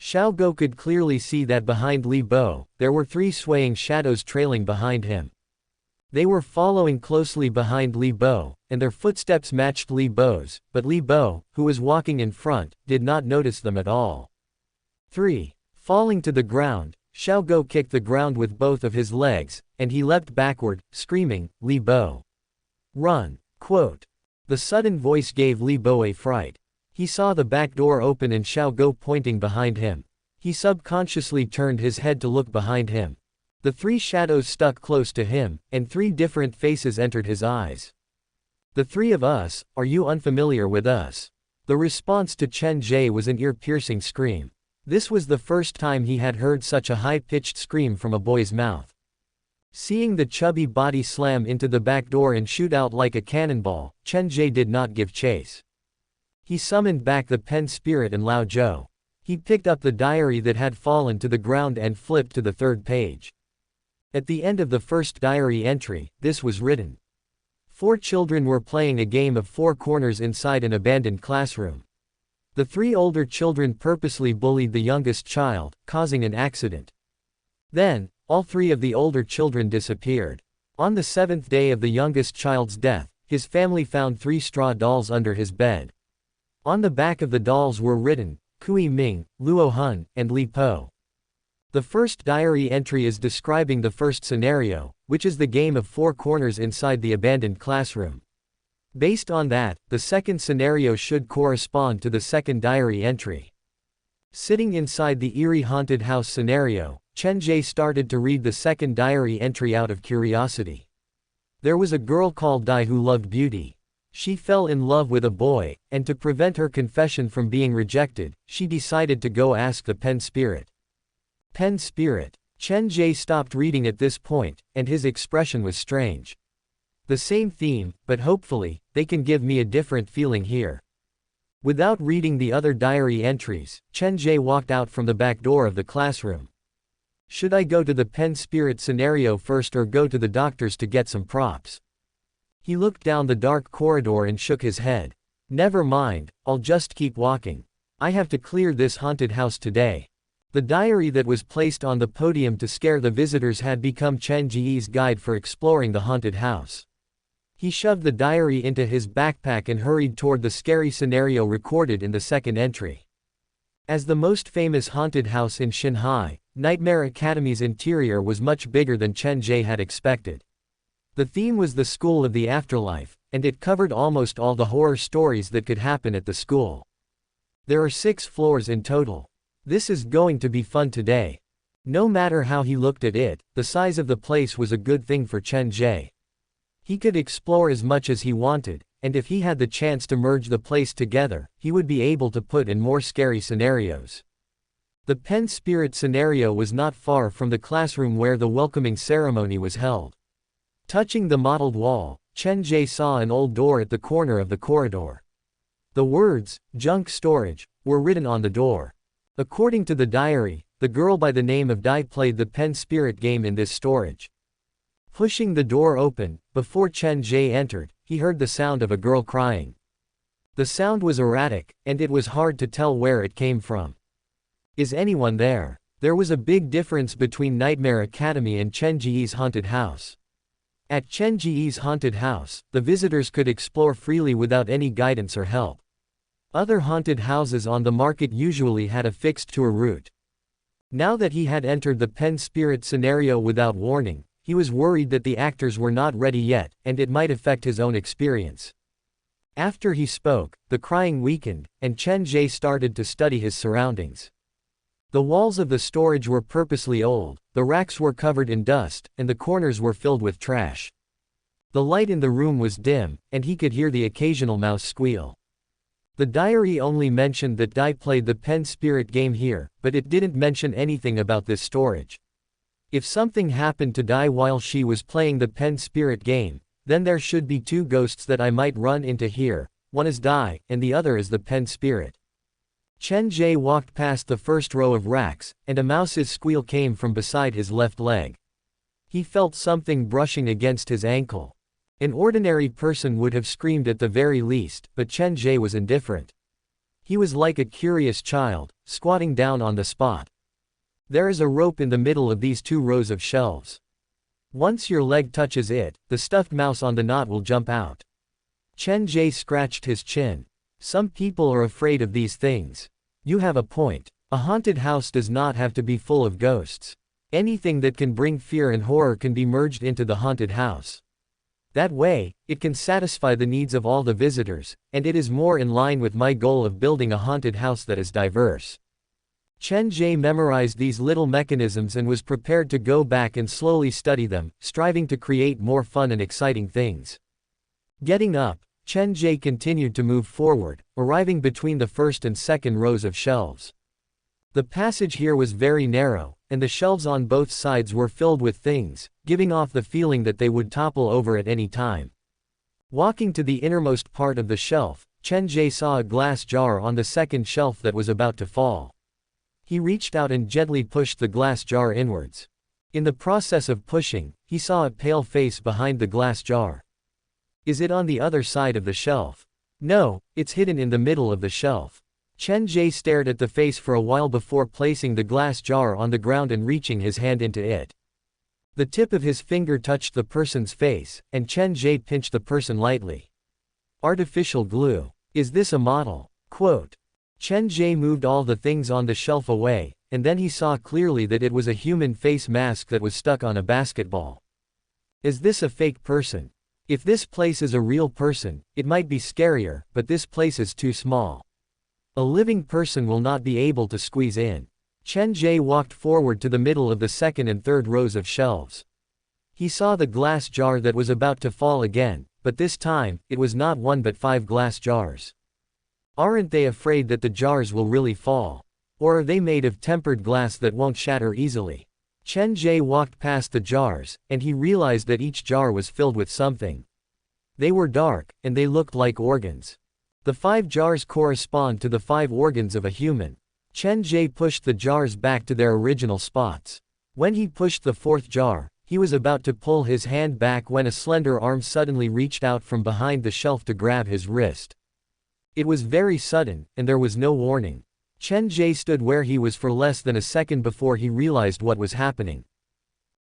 [SPEAKER 1] Xiao Go could clearly see that behind Li Bo, there were 3 swaying shadows trailing behind him. They were following closely behind Li Bo, and their footsteps matched Li Bo's, but Li Bo, who was walking in front, did not notice them at all. 3. Falling to the ground, Xiao Go kicked the ground with both of his legs, and he leapt backward, screaming, "Li Bo! Run!" Quote. The sudden voice gave Li Bo a fright. He saw the back door open and Xiao Go pointing behind him. He subconsciously turned his head to look behind him. The 3 shadows stuck close to him, and 3 different faces entered his eyes. "The 3 of us, are you unfamiliar with us?" The response to Chen Ge was an ear-piercing scream. This was the first time he had heard such a high-pitched scream from a boy's mouth. Seeing the chubby body slam into the back door and shoot out like a cannonball, Chen Ge did not give chase. He summoned back the pen spirit and Lao Zhou. He picked up the diary that had fallen to the ground and flipped to the 3rd page. At the end of the first diary entry, this was written. 4 children were playing a game of 4 corners inside an abandoned classroom. The 3 older children purposely bullied the youngest child, causing an accident. Then, all 3 of the older children disappeared. On the 7th day of the youngest child's death, his family found 3 straw dolls under his bed. On the back of the dolls were written, Kui Ming, Luo Hun, and Li Po. The first diary entry is describing the first scenario, which is the game of 4 corners inside the abandoned classroom. Based on that, the second scenario should correspond to the second diary entry. Sitting inside the eerie haunted house scenario, Chen Ge started to read the second diary entry out of curiosity. There was a girl called Dai who loved beauty. She fell in love with a boy, and to prevent her confession from being rejected, she decided to go ask the pen spirit. Pen spirit. Chen Ge stopped reading at this point, and his expression was strange. The same theme, but hopefully, they can give me a different feeling here. Without reading the other diary entries, Chen Ge walked out from the back door of the classroom. Should I go to the pen spirit scenario first or go to the doctor's to get some props? He looked down the dark corridor and shook his head. Never mind, I'll just keep walking. I have to clear this haunted house today. The diary that was placed on the podium to scare the visitors had become Chen Ge's guide for exploring the haunted house. He shoved the diary into his backpack and hurried toward the scary scenario recorded in the second entry. As the most famous haunted house in Shanghai, Nightmare Academy's interior was much bigger than Chen Ge had expected. The theme was the school of the afterlife, and it covered almost all the horror stories that could happen at the school. There are 6 floors in total. This is going to be fun today. No matter how he looked at it, the size of the place was a good thing for Chen Ge. He could explore as much as he wanted, and if he had the chance to merge the place together, he would be able to put in more scary scenarios. The pen spirit scenario was not far from the classroom where the welcoming ceremony was held. Touching the mottled wall, Chen Ge saw an old door at the corner of the corridor. The words, "Junk Storage," were written on the door. According to the diary, the girl by the name of Dai played the pen spirit game in this storage. Pushing the door open, before Chen Ge entered, he heard the sound of a girl crying. The sound was erratic, and it was hard to tell where it came from. Is anyone there? There was a big difference between Nightmare Academy and Chen Ge's haunted house. At Chen Ge's haunted house, the visitors could explore freely without any guidance or help. Other haunted houses on the market usually had a fixed tour route. Now that he had entered the pen spirit scenario without warning, he was worried that the actors were not ready yet, and it might affect his own experience. After he spoke, the crying weakened, and Chen Ge started to study his surroundings. The walls of the storage were purposely old, the racks were covered in dust, and the corners were filled with trash. The light in the room was dim, and he could hear the occasional mouse squeal. The diary only mentioned that Dai played the pen spirit game here, but it didn't mention anything about this storage. If something happened to Dai while she was playing the pen spirit game, then there should be 2 ghosts that I might run into here, one is Dai, and the other is the pen spirit. Chen Ge walked past the first row of racks, and a mouse's squeal came from beside his left leg. He felt something brushing against his ankle. An ordinary person would have screamed at the very least, but Chen Ge was indifferent. He was like a curious child, squatting down on the spot. There is a rope in the middle of these 2 rows of shelves. Once your leg touches it, the stuffed mouse on the knot will jump out. Chen Ge scratched his chin. Some people are afraid of these things. You have a point. A haunted house does not have to be full of ghosts. Anything that can bring fear and horror can be merged into the haunted house. That way, it can satisfy the needs of all the visitors, and it is more in line with my goal of building a haunted house that is diverse. Chen Ge memorized these little mechanisms and was prepared to go back and slowly study them, striving to create more fun and exciting things. Getting up, Chen Ge continued to move forward, arriving between the first and second rows of shelves. The passage here was very narrow, and the shelves on both sides were filled with things, giving off the feeling that they would topple over at any time. Walking to the innermost part of the shelf, Chen Ge saw a glass jar on the second shelf that was about to fall. He reached out and gently pushed the glass jar inwards. In the process of pushing, he saw a pale face behind the glass jar. Is it on the other side of the shelf? No, it's hidden in the middle of the shelf. Chen Ge stared at the face for a while before placing the glass jar on the ground and reaching his hand into it. The tip of his finger touched the person's face, and Chen Ge pinched the person lightly. Artificial glue. Is this a model? Quote. Chen Ge moved all the things on the shelf away, and then he saw clearly that it was a human face mask that was stuck on a basketball. Is this a fake person? If this place is a real person, it might be scarier, but this place is too small. A living person will not be able to squeeze in. Chen Ge walked forward to the middle of the second and third rows of shelves. He saw the glass jar that was about to fall again, but this time, it was not 1 but 5 glass jars. Aren't they afraid that the jars will really fall? Or are they made of tempered glass that won't shatter easily? Chen Ge walked past the jars, and he realized that each jar was filled with something. They were dark, and they looked like organs. The 5 jars correspond to the 5 organs of a human. Chen Ge pushed the jars back to their original spots. When he pushed the 4th jar, he was about to pull his hand back when a slender arm suddenly reached out from behind the shelf to grab his wrist. It was very sudden, and there was no warning. Chen Ge stood where he was for less than a second before he realized what was happening.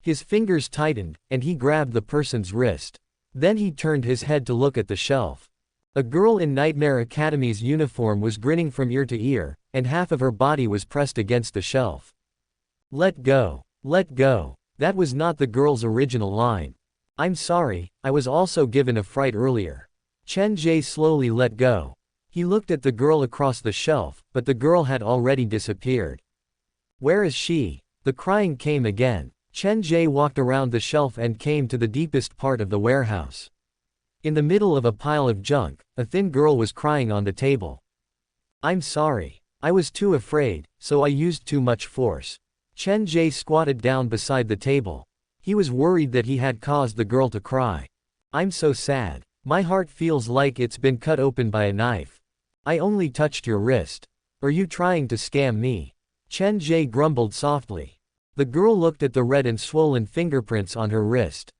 [SPEAKER 1] His fingers tightened, and he grabbed the person's wrist. Then he turned his head to look at the shelf. A girl in Nightmare Academy's uniform was grinning from ear to ear, and half of her body was pressed against the shelf. Let go. Let go. That was not the girl's original line. I'm sorry, I was also given a fright earlier. Chen Ge slowly let go. He looked at the girl across the shelf, but the girl had already disappeared. Where is she? The crying came again. Chen Ge walked around the shelf and came to the deepest part of the warehouse. In the middle of a pile of junk, a thin girl was crying on the table. I'm sorry. I was too afraid, so I used too much force. Chen Ge squatted down beside the table. He was worried that he had caused the girl to cry. I'm so sad. My heart feels like it's been cut open by a knife. I only touched your wrist. Are you trying to scam me? Chen Ge grumbled softly. The girl looked at the red and swollen fingerprints on her wrist.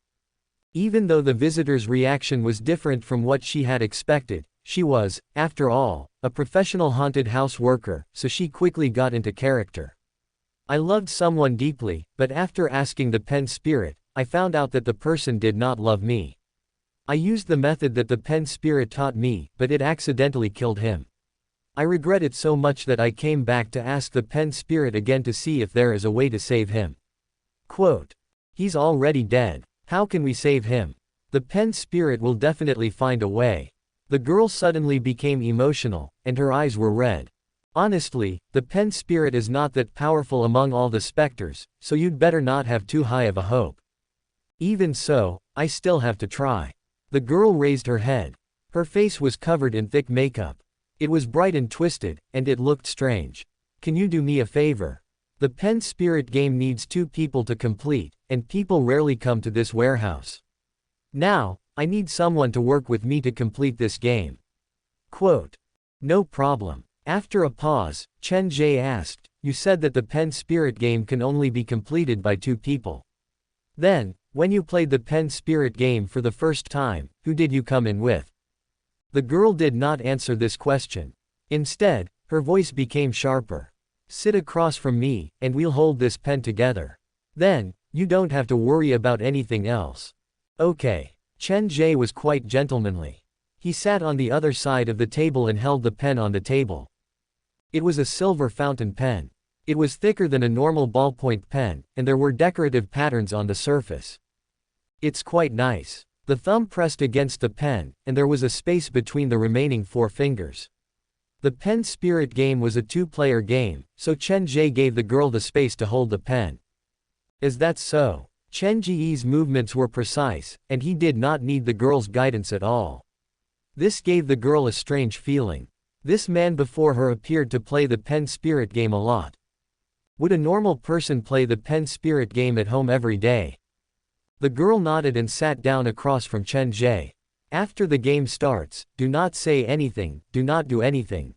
[SPEAKER 1] Even though the visitor's reaction was different from what she had expected, she was, after all, a professional haunted house worker, so she quickly got into character. I loved someone deeply, but after asking the pen spirit, I found out that the person did not love me. I used the method that the pen spirit taught me, but it accidentally killed him. I regret it so much that I came back to ask the pen spirit again to see if there is a way to save him. Quote. He's already dead. How can we save him? The pen spirit will definitely find a way. The girl suddenly became emotional, and her eyes were red. Honestly, the pen spirit is not that powerful among all the specters, so you'd better not have too high of a hope. Even so, I still have to try. The girl raised her head. Her face was covered in thick makeup. It was bright and twisted, and it looked strange. Can you do me a favor? The pen spirit game needs 2 people to complete, and people rarely come to this warehouse. Now, I need someone to work with me to complete this game. Quote. No problem. After a pause, Chen Ge asked, you said that the pen spirit game can only be completed by 2 people. Then, when you played the pen spirit game for the first time, who did you come in with? The girl did not answer this question. Instead, Her voice became sharper. Sit across from me, and we'll hold this pen together. Then, you don't have to worry about anything else. Okay. Chen Ge was quite gentlemanly. He sat on the other side of the table and held the pen on the table. It was a silver fountain pen. It was thicker than a normal ballpoint pen, and there were decorative patterns on the surface. It's quite nice. The thumb pressed against the pen, and there was a space between the remaining 4 fingers. The pen spirit game was a 2-player game, so Chen Ge gave the girl the space to hold the pen. Is that so? Chen Ge's movements were precise, and he did not need the girl's guidance at all. This gave the girl a strange feeling. This man before her appeared to play the pen spirit game a lot. Would a normal person play the pen spirit game at home every day? The girl nodded and sat down across from Chen Ge. After the game starts, do not say anything, do not do anything.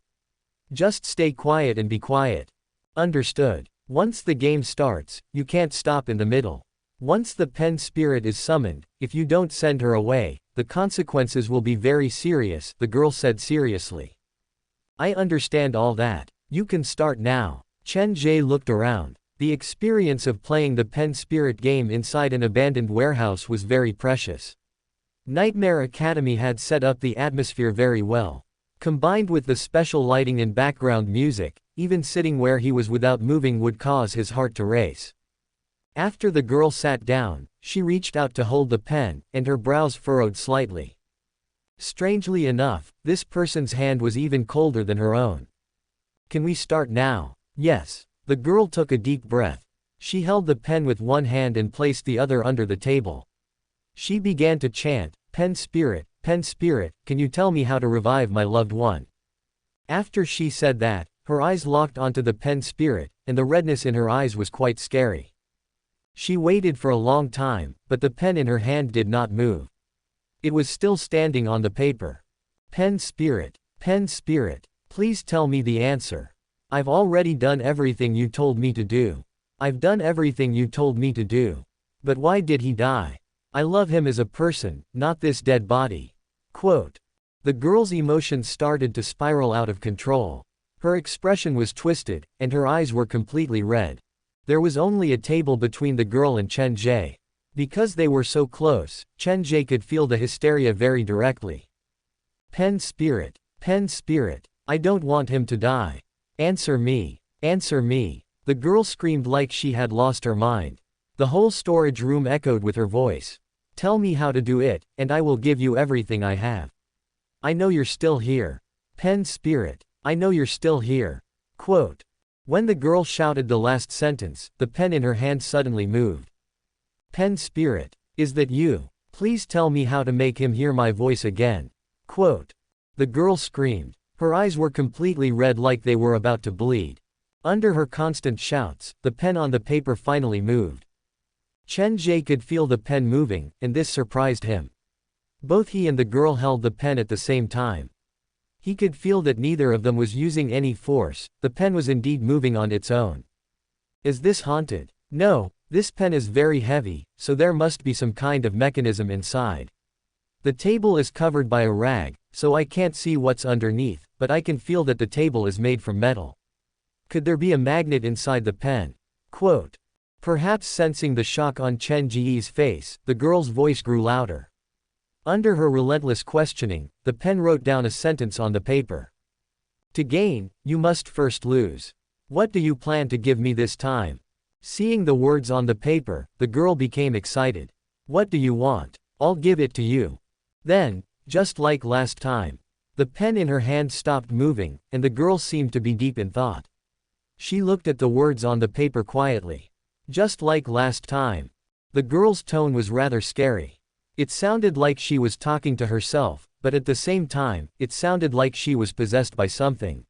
[SPEAKER 1] Just stay quiet and be quiet. Understood. Once the game starts, you can't stop in the middle. Once the pen spirit is summoned, if you don't send her away, the consequences will be very serious, the girl said seriously. I understand all that. You can start now. Chen Ge looked around. The experience of playing the pen spirit game inside an abandoned warehouse was very precious. Nightmare Academy had set up the atmosphere very well. Combined with the special lighting and background music, even sitting where he was without moving would cause his heart to race. After the girl sat down, she reached out to hold the pen, and her brows furrowed slightly. Strangely enough, this person's hand was even colder than her own. Can we start now? Yes. The girl took a deep breath. She held the pen with one hand and placed the other under the table. She began to chant, pen spirit, can you tell me how to revive my loved one? After she said that, her eyes locked onto the pen spirit, and the redness in her eyes was quite scary. She waited for a long time, but the pen in her hand did not move. It was still standing on the paper. Pen spirit, please tell me the answer. I've already done everything you told me to do. I've done everything you told me to do. But why did he die? I love him as a person, not this dead body. Quote. The girl's emotions started to spiral out of control. Her expression was twisted, and her eyes were completely red. There was only a table between the girl and Chen Ge. Because they were so close, Chen Ge could feel the hysteria very directly. Pen spirit, I don't want him to die. Answer me, the girl screamed like she had lost her mind. The whole storage room echoed with her voice. Tell me how to do it, and I will give you everything I have. I know you're still here. Pen spirit, I know you're still here. Quote. When the girl shouted the last sentence, the pen in her hand suddenly moved. Pen spirit, is that you? Please tell me how to make him hear my voice again. Quote. The girl screamed. Her eyes were completely red like they were about to bleed. Under her constant shouts, the pen on the paper finally moved. Chen Ge could feel the pen moving, and this surprised him. Both he and the girl held the pen at the same time. He could feel that neither of them was using any force, the pen was indeed moving on its own. Is this haunted? No, this pen is very heavy, so there must be some kind of mechanism inside. The table is covered by a rag, so I can't see what's underneath, but I can feel that the table is made from metal. Could there be a magnet inside the pen? Quote. Perhaps sensing the shock on Chen Ge's face, the girl's voice grew louder. Under her relentless questioning, the pen wrote down a sentence on the paper. To gain, you must first lose. What do you plan to give me this time? Seeing the words on the paper, the girl became excited. What do you want? I'll give it to you. Then, just like last time, the pen in her hand stopped moving, and the girl seemed to be deep in thought. She looked at the words on the paper quietly. Just like last time. The girl's tone was rather scary. It sounded like she was talking to herself, but at the same time, it sounded like she was possessed by something.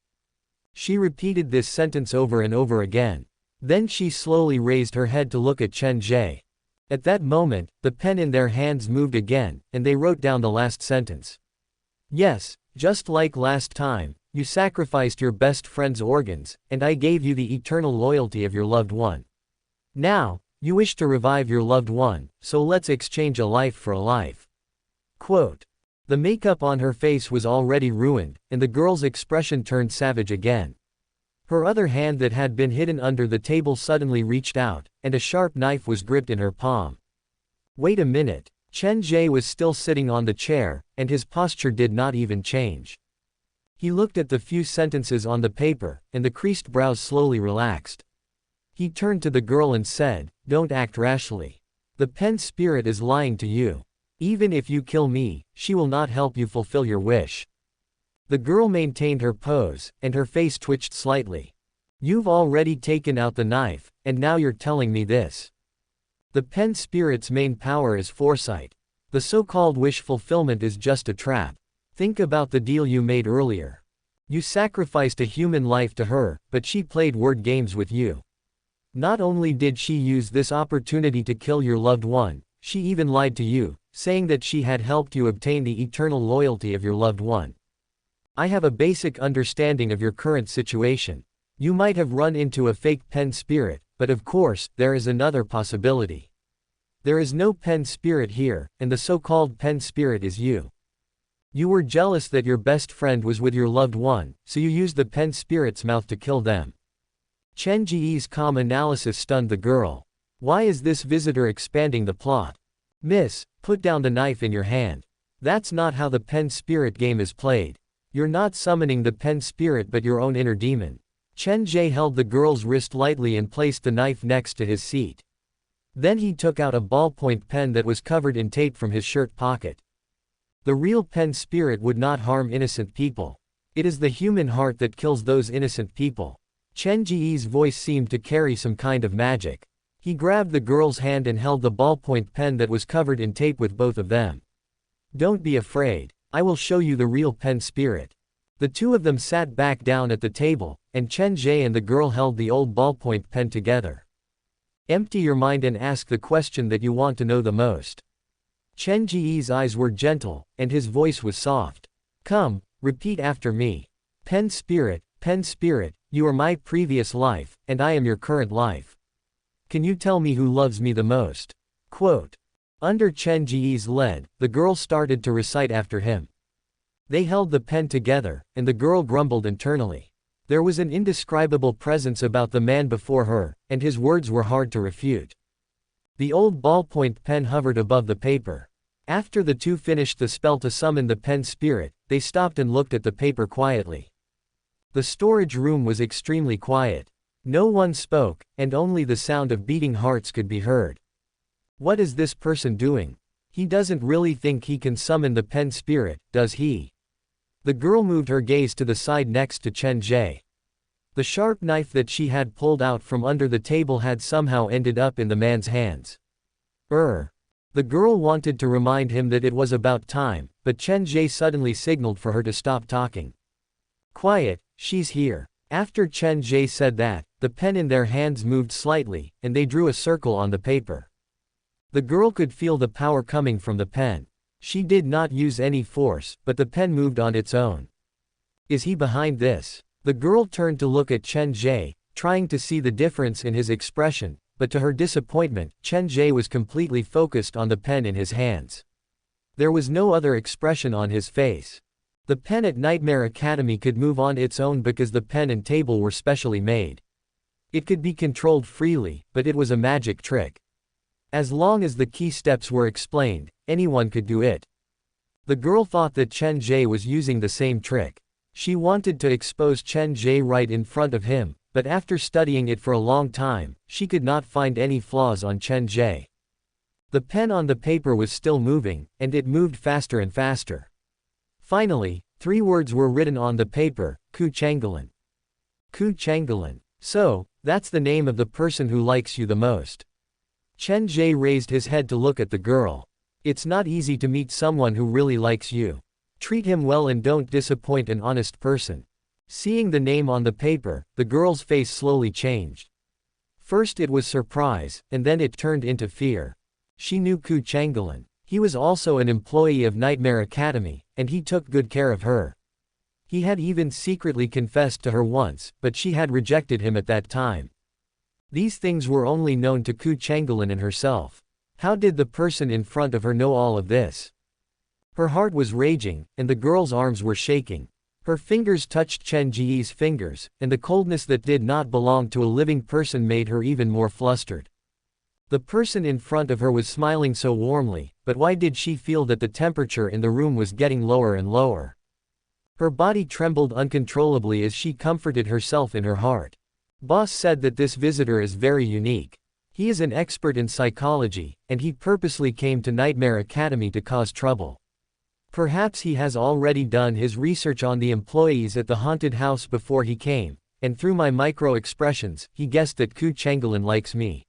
[SPEAKER 1] She repeated this sentence over and over again. Then she slowly raised her head to look at Chen Ge. At that moment, the pen in their hands moved again, and they wrote down the last sentence. Yes, just like last time, you sacrificed your best friend's organs, and I gave you the eternal loyalty of your loved one. Now, you wish to revive your loved one, so let's exchange a life for a life. Quote. The makeup on her face was already ruined, and the girl's expression turned savage again. Her other hand that had been hidden under the table suddenly reached out, and a sharp knife was gripped in her palm. Wait a minute. Chen Ge was still sitting on the chair, and his posture did not even change. He looked at the few sentences on the paper, and the creased brows slowly relaxed. He turned to the girl and said, "Don't act rashly. The pen spirit is lying to you. Even if you kill me, she will not help you fulfill your wish." The girl maintained her pose, and her face twitched slightly. "You've already taken out the knife, and now you're telling me this. The pen spirit's main power is foresight. The so-called wish fulfillment is just a trap. Think about the deal you made earlier. You sacrificed a human life to her, but she played word games with you. Not only did she use this opportunity to kill your loved one, she even lied to you, saying that she had helped you obtain the eternal loyalty of your loved one. I have a basic understanding of your current situation. You might have run into a fake pen spirit, but of course, there is another possibility. There is no pen spirit here, and the so-called pen spirit is you. You were jealous that your best friend was with your loved one, so you used the pen spirit's mouth to kill them." Chen Ge's calm analysis stunned the girl. Why is this visitor expanding the plot? "Miss, put down the knife in your hand. That's not how the pen spirit game is played. You're not summoning the pen spirit but your own inner demon." Chen Ge held the girl's wrist lightly and placed the knife next to his seat. Then he took out a ballpoint pen that was covered in tape from his shirt pocket. The real pen spirit would not harm innocent people. It is the human heart that kills those innocent people. Chen Ge's voice seemed to carry some kind of magic. He grabbed the girl's hand and held the ballpoint pen that was covered in tape with both of them. "Don't be afraid. I will show you the real pen spirit." The two of them sat back down at the table, and Chen Ge and the girl held the old ballpoint pen together. "Empty your mind and ask the question that you want to know the most." Chen Ge's eyes were gentle, and his voice was soft. "Come, repeat after me. Pen spirit, you are my previous life, and I am your current life. Can you tell me who loves me the most?" Quote. Under Chen Ge's lead, the girl started to recite after him. They held the pen together, and the girl grumbled internally. There was an indescribable presence about the man before her, and his words were hard to refute. The old ballpoint pen hovered above the paper. After the two finished the spell to summon the pen spirit, they stopped and looked at the paper quietly. The storage room was extremely quiet. No one spoke, and only the sound of beating hearts could be heard. What is this person doing? He doesn't really think he can summon the pen spirit, does he? The girl moved her gaze to the side next to Chen Ge. The sharp knife that she had pulled out from under the table had somehow ended up in the man's hands. The girl wanted to remind him that it was about time, but Chen Ge suddenly signaled for her to stop talking. "Quiet, she's here." After Chen Ge said that, the pen in their hands moved slightly, and they drew a circle on the paper. The girl could feel the power coming from the pen. She did not use any force, but the pen moved on its own. Is he behind this? The girl turned to look at Chen Ge, trying to see the difference in his expression, but to her disappointment, Chen Ge was completely focused on the pen in his hands. There was no other expression on his face. The pen at Nightmare Academy could move on its own because the pen and table were specially made. It could be controlled freely, but it was a magic trick. As long as the key steps were explained, anyone could do it. The girl thought that Chen Ge was using the same trick. She wanted to expose Chen Ge right in front of him, but after studying it for a long time, she could not find any flaws on Chen Ge. The pen on the paper was still moving, and it moved faster and faster. Finally, 3 words were written on the paper: Ku Changgelin. Ku Changgelin. So, that's the name of the person who likes you the most. Chen Ge raised his head to look at the girl. It's not easy to meet someone who really likes you. Treat him well and don't disappoint an honest person. Seeing the name on the paper, the girl's face slowly changed. First it was surprise, and then it turned into fear. She knew Ku Changgelin. He was also an employee of Nightmare Academy, and he took good care of her. He had even secretly confessed to her once, but she had rejected him at that time. These things were only known to Ku Changgelin and herself. How did the person in front of her know all of this? Her heart was raging, and the girl's arms were shaking. Her fingers touched Chen Ge's fingers, and the coldness that did not belong to a living person made her even more flustered. The person in front of her was smiling so warmly, but why did she feel that the temperature in the room was getting lower and lower? Her body trembled uncontrollably as she comforted herself in her heart. Boss said that this visitor is very unique. He is an expert in psychology, and he purposely came to Nightmare Academy to cause trouble. Perhaps he has already done his research on the employees at the haunted house before he came, and through my micro-expressions, he guessed that Ku Chenggelin likes me.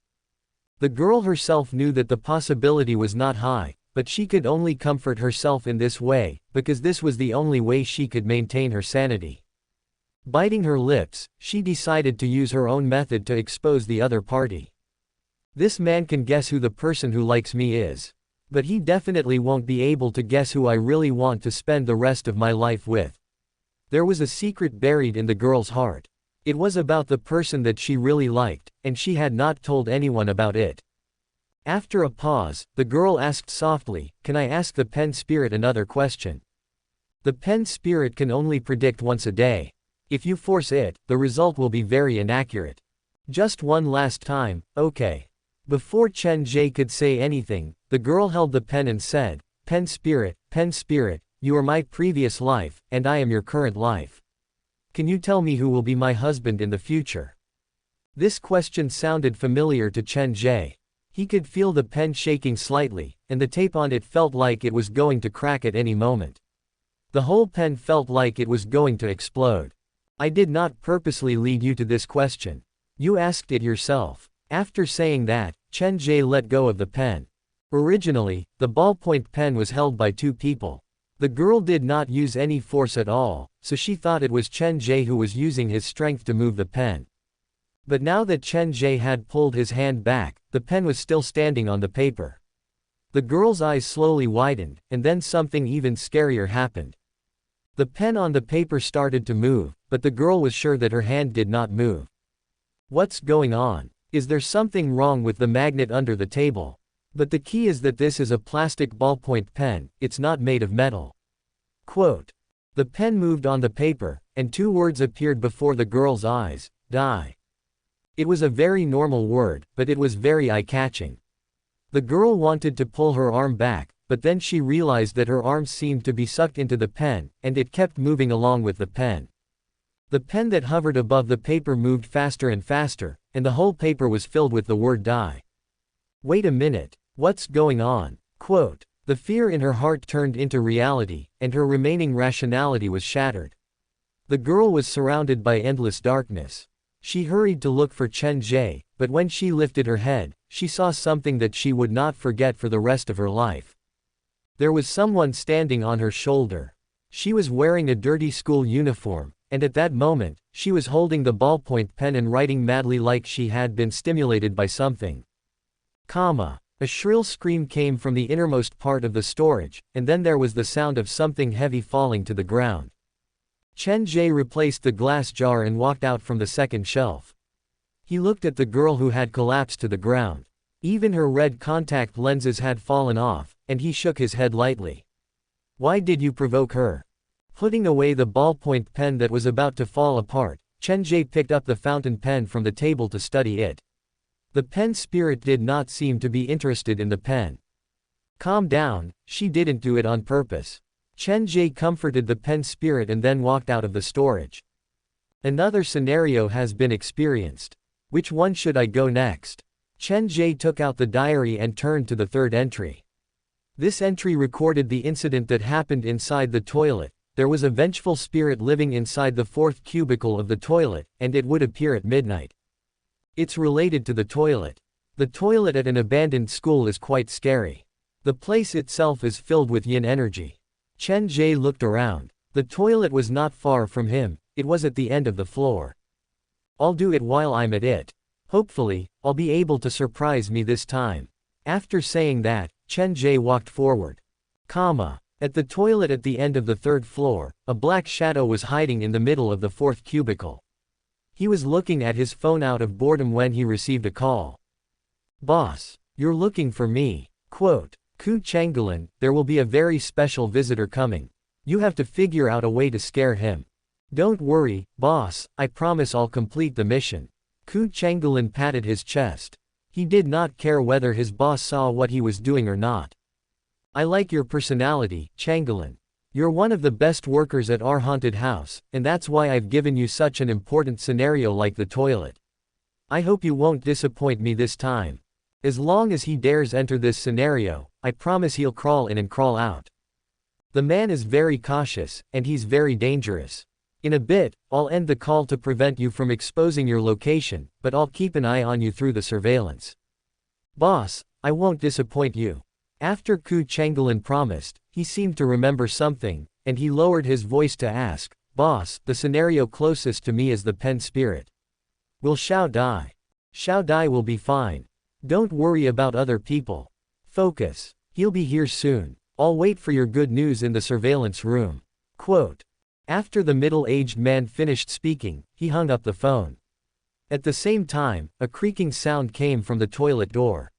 [SPEAKER 1] The girl herself knew that the possibility was not high, but she could only comfort herself in this way, because this was the only way she could maintain her sanity. Biting her lips, she decided to use her own method to expose the other party. This man can guess who the person who likes me is. But he definitely won't be able to guess who I really want to spend the rest of my life with. There was a secret buried in the girl's heart. It was about the person that she really liked, and she had not told anyone about it. After a pause, the girl asked softly, "Can I ask the pen spirit another question?" The pen spirit can only predict once a day. If you force it, the result will be very inaccurate. Just one last time, okay. Before Chen Ge could say anything, the girl held the pen and said, pen spirit, you are my previous life, and I am your current life. Can you tell me who will be my husband in the future?" This question sounded familiar to Chen Ge. He could feel the pen shaking slightly, and the tape on it felt like it was going to crack at any moment. The whole pen felt like it was going to explode. "I did not purposely lead you to this question. You asked it yourself." After saying that, Chen Ge let go of the pen. Originally, the ballpoint pen was held by two people. The girl did not use any force at all, so she thought it was Chen Ge who was using his strength to move the pen. But now that Chen Ge had pulled his hand back, the pen was still standing on the paper. The girl's eyes slowly widened, and then something even scarier happened. The pen on the paper started to move, but the girl was sure that her hand did not move. What's going on? Is there something wrong with the magnet under the table? But the key is that this is a plastic ballpoint pen, it's not made of metal. Quote. The pen moved on the paper, and two words appeared before the girl's eyes, die. It was a very normal word, but it was very eye-catching. The girl wanted to pull her arm back, but then she realized that her arm seemed to be sucked into the pen, and it kept moving along with the pen. The pen that hovered above the paper moved faster and faster, and the whole paper was filled with the word die. Wait a minute, what's going on? Quote. The fear in her heart turned into reality, and her remaining rationality was shattered. The girl was surrounded by endless darkness. She hurried to look for Chen Ge, but when she lifted her head, she saw something that she would not forget for the rest of her life. There was someone standing on her shoulder. She was wearing a dirty school uniform, and at that moment, she was holding the ballpoint pen and writing madly like she had been stimulated by something. Comma. A shrill scream came from the innermost part of the storage, and then there was the sound of something heavy falling to the ground. Chen Ge replaced the glass jar and walked out from the second shelf. He looked at the girl who had collapsed to the ground. Even her red contact lenses had fallen off, and he shook his head lightly. Why did you provoke her? Putting away the ballpoint pen that was about to fall apart, Chen Ge picked up the fountain pen from the table to study it. The pen spirit did not seem to be interested in the pen. Calm down, she didn't do it on purpose. Chen Ge comforted the pen spirit and then walked out of the storage. Another scenario has been experienced. Which one should I go next? Chen Ge took out the diary and turned to the third entry. This entry recorded the incident that happened inside the toilet. There was a vengeful spirit living inside the fourth cubicle of the toilet, and it would appear at midnight. It's related to the toilet. The toilet at an abandoned school is quite scary. The place itself is filled with yin energy. Chen Ge looked around. The toilet was not far from him, it was at the end of the floor. I'll do it while I'm at it. Hopefully, I'll be able to surprise me this time. After saying that, Chen Ge walked forward. At the toilet at the end of the third floor, a black shadow was hiding in the middle of the fourth cubicle. He was looking at his phone out of boredom when he received a call. Boss, you're looking for me. Quote. Ku Changgelin, there will be a very special visitor coming. You have to figure out a way to scare him. Don't worry, boss, I promise I'll complete the mission. Ku Changgelin patted his chest. He did not care whether his boss saw what he was doing or not. I like your personality, Changgelin. You're one of the best workers at our haunted house, and that's why I've given you such an important scenario like the toilet. I hope you won't disappoint me this time. As long as he dares enter this scenario, I promise he'll crawl in and crawl out. The man is very cautious, and he's very dangerous. In a bit, I'll end the call to prevent you from exposing your location, but I'll keep an eye on you through the surveillance. Boss, I won't disappoint you. After Ku Changgelin promised, he seemed to remember something, and he lowered his voice to ask, Boss, the scenario closest to me is the pen spirit. Will Xiao die? Xiao Dai will be fine. Don't worry about other people. Focus. He'll be here soon. I'll wait for your good news in the surveillance room. Quote. After the middle-aged man finished speaking, he hung up the phone. At the same time, a creaking sound came from the toilet door.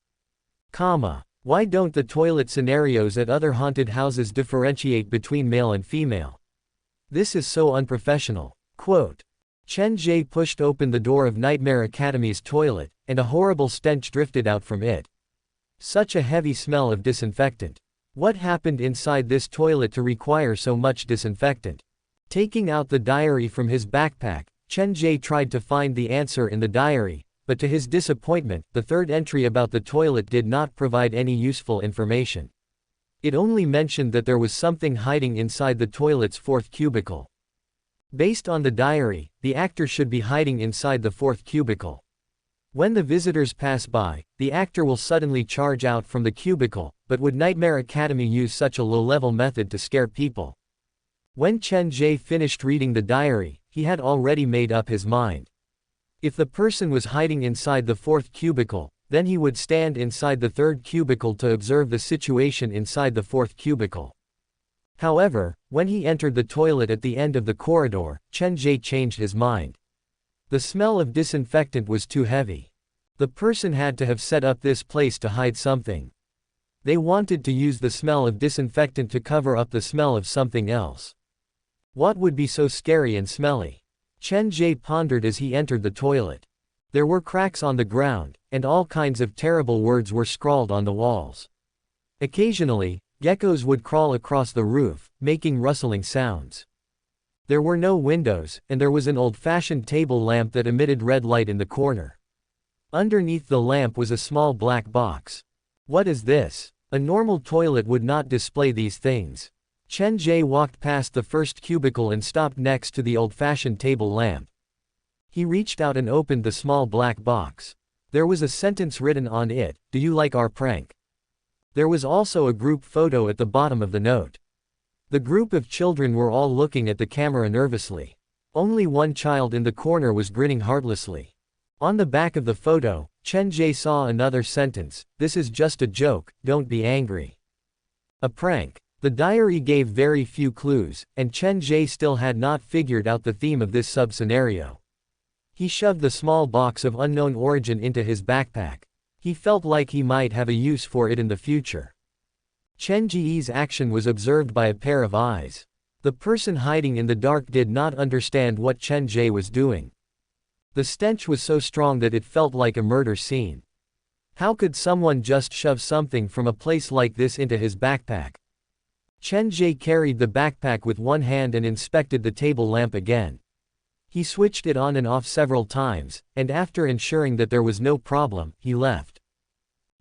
[SPEAKER 1] Why don't the toilet scenarios at other haunted houses differentiate between male and female? This is so unprofessional. Quote. Chen Ge pushed open the door of Nightmare Academy's toilet, and a horrible stench drifted out from it. Such a heavy smell of disinfectant. What happened inside this toilet to require so much disinfectant? Taking out the diary from his backpack, Chen Ge tried to find the answer in the diary, but to his disappointment, the third entry about the toilet did not provide any useful information. It only mentioned that there was something hiding inside the toilet's fourth cubicle. Based on the diary, the actor should be hiding inside the fourth cubicle. When the visitors pass by, the actor will suddenly charge out from the cubicle, but would Nightmare Academy use such a low-level method to scare people? When Chen Ge finished reading the diary, he had already made up his mind. If the person was hiding inside the fourth cubicle, then he would stand inside the third cubicle to observe the situation inside the fourth cubicle. However, when he entered the toilet at the end of the corridor, Chen Ge changed his mind. The smell of disinfectant was too heavy. The person had to have set up this place to hide something. They wanted to use the smell of disinfectant to cover up the smell of something else. What would be so scary and smelly? Chen Ge pondered as he entered the toilet. There were cracks on the ground, and all kinds of terrible words were scrawled on the walls. Occasionally, geckos would crawl across the roof, making rustling sounds. There were no windows, and there was an old-fashioned table lamp that emitted red light in the corner. Underneath the lamp was a small black box. What is this? A normal toilet would not display these things. Chen Ge walked past the first cubicle and stopped next to the old-fashioned table lamp. He reached out and opened the small black box. There was a sentence written on it, "Do you like our prank?" There was also a group photo at the bottom of the note. The group of children were all looking at the camera nervously. Only one child in the corner was grinning heartlessly. On the back of the photo, Chen Ge saw another sentence, "This is just a joke, don't be angry." A prank. The diary gave very few clues, and Chen Ge still had not figured out the theme of this sub-scenario. He shoved the small box of unknown origin into his backpack. He felt like he might have a use for it in the future. Chen Ge's action was observed by a pair of eyes. The person hiding in the dark did not understand what Chen Ge was doing. The stench was so strong that it felt like a murder scene. How could someone just shove something from a place like this into his backpack? Chen Ge carried the backpack with one hand and inspected the table lamp again. He switched it on and off several times, and after ensuring that there was no problem, he left.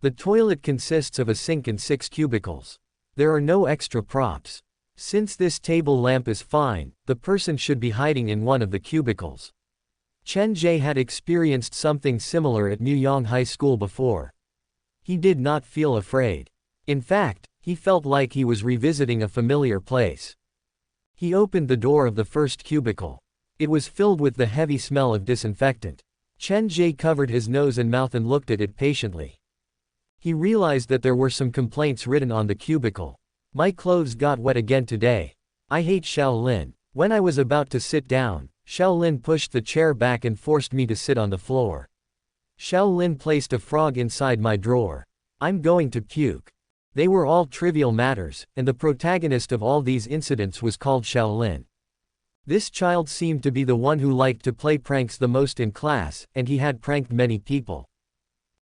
[SPEAKER 1] The toilet consists of a sink and 6 cubicles. There are no extra props. Since this table lamp is fine, the person should be hiding in one of the cubicles. Chen Ge had experienced something similar at Muyang High School before. He did not feel afraid. In fact, he felt like he was revisiting a familiar place. He opened the door of the first cubicle. It was filled with the heavy smell of disinfectant. Chen Ge covered his nose and mouth and looked at it patiently. He realized that there were some complaints written on the cubicle. "My clothes got wet again today. I hate Shaolin." When I was about to sit down, Shaolin pushed the chair back and forced me to sit on the floor. Shaolin placed a frog inside my drawer. I'm going to puke. They were all trivial matters, and the protagonist of all these incidents was called Shaolin. This child seemed to be the one who liked to play pranks the most in class, and he had pranked many people.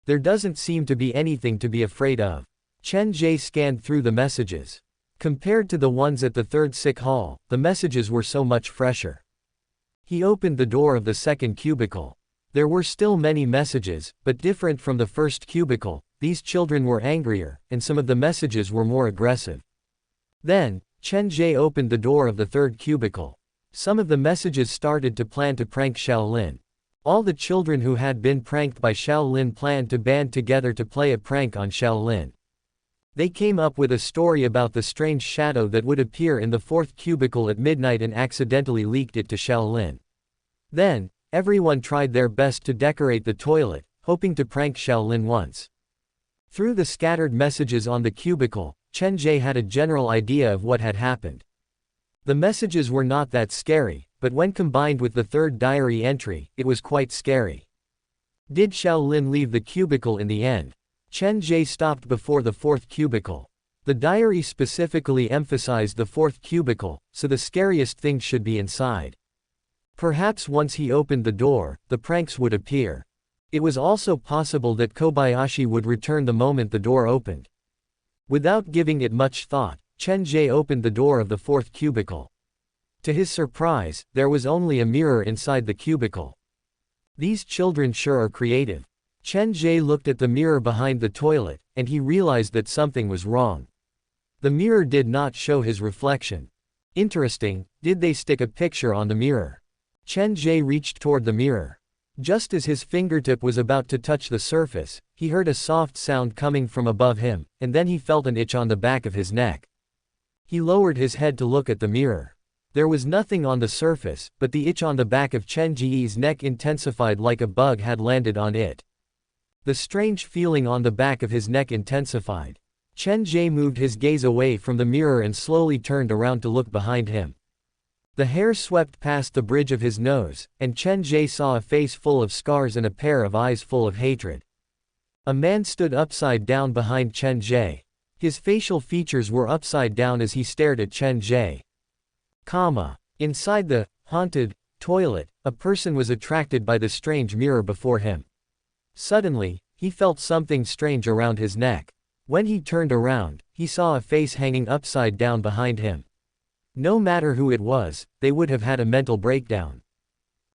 [SPEAKER 1] There doesn't seem to be anything to be afraid of. Chen Ge scanned through the messages. Compared to the ones at the third sick hall, the messages were so much fresher. He opened the door of the second cubicle. There were still many messages, but different from the first cubicle. These children were angrier, and some of the messages were more aggressive. Then, Chen Ge opened the door of the third cubicle. Some of the messages started to plan to prank Shaolin. All the children who had been pranked by Shaolin planned to band together to play a prank on Shaolin. They came up with a story about the strange shadow that would appear in the fourth cubicle at midnight and accidentally leaked it to Shaolin. Then, everyone tried their best to decorate the toilet, hoping to prank Shaolin once. Through the scattered messages on the cubicle, Chen Ge had a general idea of what had happened. The messages were not that scary, but when combined with the third diary entry, it was quite scary. Did Shaolin leave the cubicle in the end? Chen Ge stopped before the fourth cubicle. The diary specifically emphasized the fourth cubicle, so the scariest things should be inside. Perhaps once he opened the door, the pranks would appear. It was also possible that Kobayashi would return the moment the door opened. Without giving it much thought, Chen Ge opened the door of the fourth cubicle. To his surprise, there was only a mirror inside the cubicle. These children sure are creative. Chen Ge looked at the mirror behind the toilet, and he realized that something was wrong. The mirror did not show his reflection. Interesting, did they stick a picture on the mirror? Chen Ge reached toward the mirror. Just as his fingertip was about to touch the surface, he heard a soft sound coming from above him, and then he felt an itch on the back of his neck. He lowered his head to look at the mirror. There was nothing on the surface, but the itch on the back of Chen Ge's neck intensified like a bug had landed on it. The strange feeling on the back of his neck intensified. Chen Ge moved his gaze away from the mirror and slowly turned around to look behind him. The hair swept past the bridge of his nose, and Chen Ge saw a face full of scars and a pair of eyes full of hatred. A man stood upside down behind Chen Ge. His facial features were upside down as he stared at Chen Ge. Inside the haunted toilet, a person was attracted by the strange mirror before him. Suddenly, he felt something strange around his neck. When he turned around, he saw a face hanging upside down behind him. No matter who it was, they would have had a mental breakdown.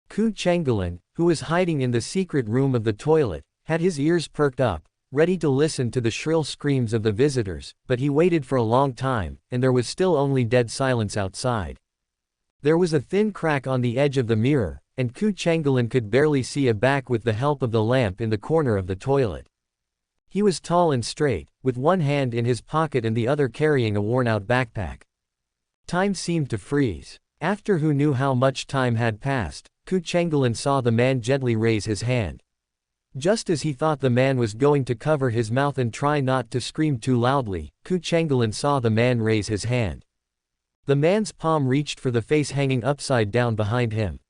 [SPEAKER 1] Ku Chenggelin, who was hiding in the secret room of the toilet, had his ears perked up, ready to listen to the shrill screams of the visitors, but he waited for a long time, and there was still only dead silence outside. There was a thin crack on the edge of the mirror, and Ku Chenggelin could barely see a back with the help of the lamp in the corner of the toilet. He was tall and straight, with one hand in his pocket and the other carrying a worn-out backpack. Time seemed to freeze. After who knew how much time had passed, Ku Chenggelin saw the man gently raise his hand. Just as he thought the man was going to cover his mouth and try not to scream too loudly, Ku Chenggelin saw the man raise his hand. The man's palm reached for the face hanging upside down behind him.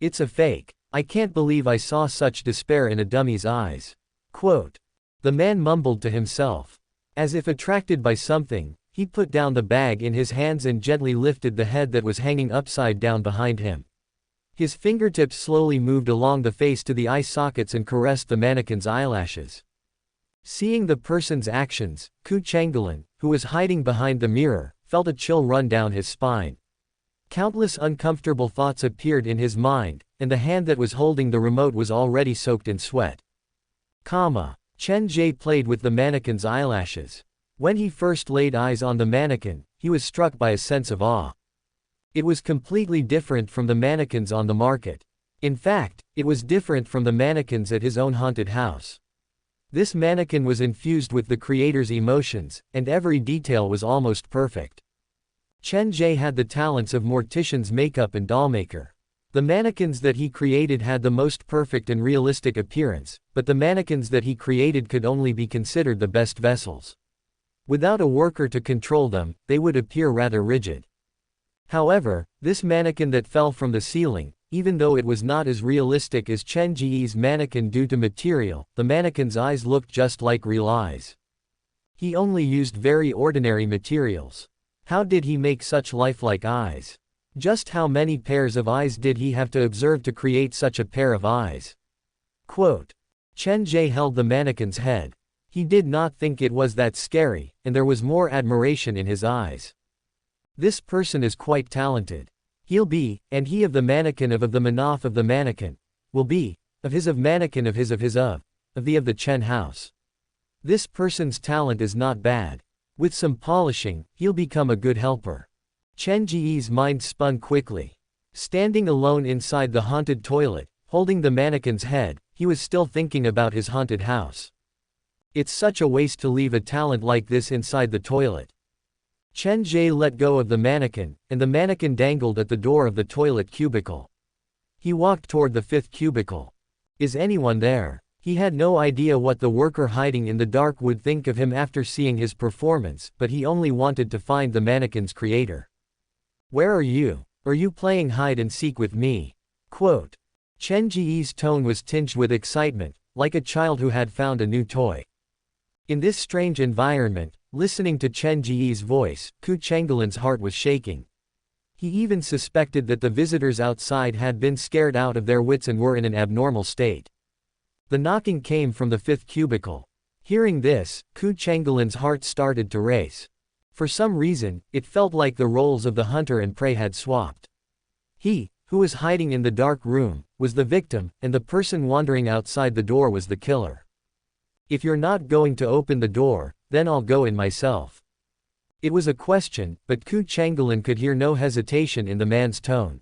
[SPEAKER 1] "It's a fake. I can't believe I saw such despair in a dummy's eyes." Quote. The man mumbled to himself. As if attracted by something, he put down the bag in his hands and gently lifted the head that was hanging upside down behind him. His fingertips slowly moved along the face to the eye sockets and caressed the mannequin's eyelashes. Seeing the person's actions, Ku Chenggelin, who was hiding behind the mirror, felt a chill run down his spine. Countless uncomfortable thoughts appeared in his mind, and the hand that was holding the remote was already soaked in sweat. Chen Ge played with the mannequin's eyelashes. When he first laid eyes on the mannequin, he was struck by a sense of awe. It was completely different from the mannequins on the market. In fact, it was different from the mannequins at his own haunted house. This mannequin was infused with the creator's emotions, and every detail was almost perfect. Chen Ge had the talents of mortician's makeup and dollmaker. The mannequins that he created had the most perfect and realistic appearance, but the mannequins that he created could only be considered the best vessels. Without a worker to control them, they would appear rather rigid. However, this mannequin that fell from the ceiling, even though it was not as realistic as Chen Ge's mannequin due to material, the mannequin's eyes looked just like real eyes. He only used very ordinary materials. How did he make such lifelike eyes? Just how many pairs of eyes did he have to observe to create such a pair of eyes? Quote. Chen Ge held the mannequin's head. He did not think it was that scary, and there was more admiration in his eyes. This person is quite talented. He'll be, and he of the mannequin of the manoff of the mannequin, will be, of his of mannequin of his of his of the Chen house. This person's talent is not bad. With some polishing, he'll become a good helper. Chen Ge's mind spun quickly. Standing alone inside the haunted toilet, holding the mannequin's head, he was still thinking about his haunted house. It's such a waste to leave a talent like this inside the toilet. Chen Ge let go of the mannequin, and the mannequin dangled at the door of the toilet cubicle. He walked toward the 5th cubicle. Is anyone there? He had no idea what the worker hiding in the dark would think of him after seeing his performance, but he only wanted to find the mannequin's creator. Where are you? Are you playing hide and seek with me? Quote. Chen Ge's tone was tinged with excitement, like a child who had found a new toy. In this strange environment, listening to Chen Ge's voice, Ku Chenggelin's heart was shaking. He even suspected that the visitors outside had been scared out of their wits and were in an abnormal state. The knocking came from the 5th cubicle. Hearing this, Ku Chenggelin's heart started to race. For some reason, it felt like the roles of the hunter and prey had swapped. He, who was hiding in the dark room, was the victim, and the person wandering outside the door was the killer. If you're not going to open the door, then I'll go in myself. It was a question, but Ku Chenggelin could hear no hesitation in the man's tone.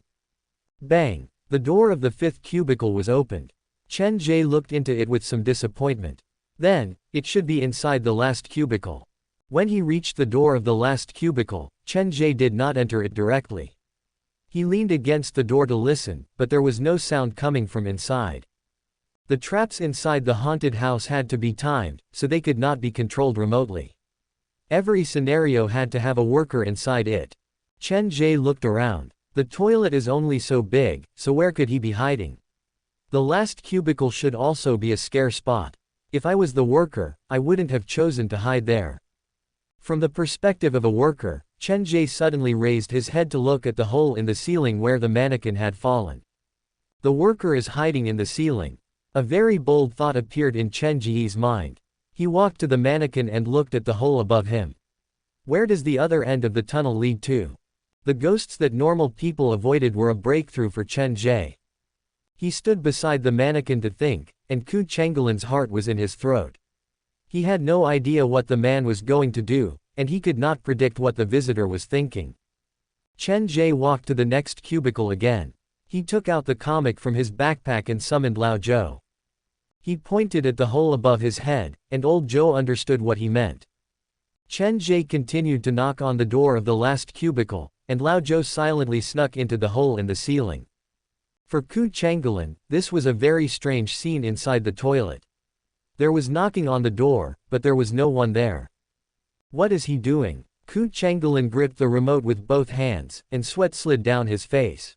[SPEAKER 1] Bang! The door of the 5th cubicle was opened. Chen Ge looked into it with some disappointment. Then, it should be inside the last cubicle. When he reached the door of the last cubicle, Chen Ge did not enter it directly. He leaned against the door to listen, but there was no sound coming from inside. The traps inside the haunted house had to be timed, so they could not be controlled remotely. Every scenario had to have a worker inside it. Chen Ge looked around. The toilet is only so big, so where could he be hiding? The last cubicle should also be a scare spot. If I was the worker, I wouldn't have chosen to hide there. From the perspective of a worker, Chen Ge suddenly raised his head to look at the hole in the ceiling where the mannequin had fallen. The worker is hiding in the ceiling. A very bold thought appeared in Chen Ge's mind. He walked to the mannequin and looked at the hole above him. Where does the other end of the tunnel lead to? The ghosts that normal people avoided were a breakthrough for Chen Ge. He stood beside the mannequin to think, and Ku Chenggelin's heart was in his throat. He had no idea what the man was going to do, and he could not predict what the visitor was thinking. Chen Ge walked to the next cubicle again. He took out the comic from his backpack and summoned Lao Zhou. He pointed at the hole above his head, and old Zhou understood what he meant. Chen Ge continued to knock on the door of the last cubicle, and Lao Zhou silently snuck into the hole in the ceiling. For Ku Chenggelin, this was a very strange scene inside the toilet. There was knocking on the door, but there was no one there. What is he doing? Ku Chenggelin gripped the remote with both hands, and sweat slid down his face.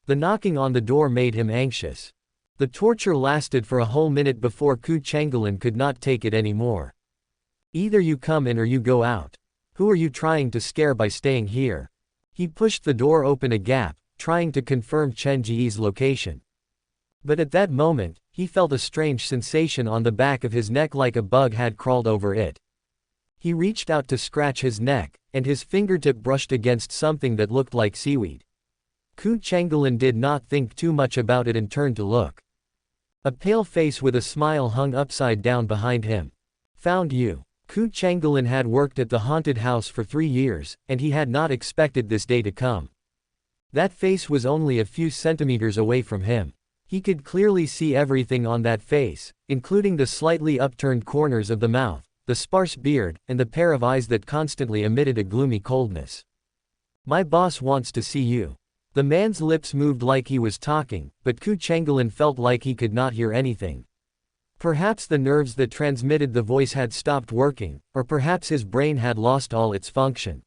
[SPEAKER 1] The knocking on the door made him anxious. The torture lasted for a whole minute before Ku Chenggelin could not take it anymore. Either you come in or you go out. Who are you trying to scare by staying here? He pushed the door open a gap, trying to confirm Chen Ge's location. But at that moment, he felt a strange sensation on the back of his neck like a bug had crawled over it. He reached out to scratch his neck, and his fingertip brushed against something that looked like seaweed. Ku Chenggelin did not think too much about it and turned to look. A pale face with a smile hung upside down behind him. Found you. Ku Chenggelin had worked at the haunted house for 3 years, and he had not expected this day to come. That face was only a few centimeters away from him. He could clearly see everything on that face, including the slightly upturned corners of the mouth, the sparse beard, and the pair of eyes that constantly emitted a gloomy coldness. My boss wants to see you. The man's lips moved like he was talking, but Ku Chenggelin felt like he could not hear anything. Perhaps the nerves that transmitted the voice had stopped working, or perhaps his brain had lost all its function.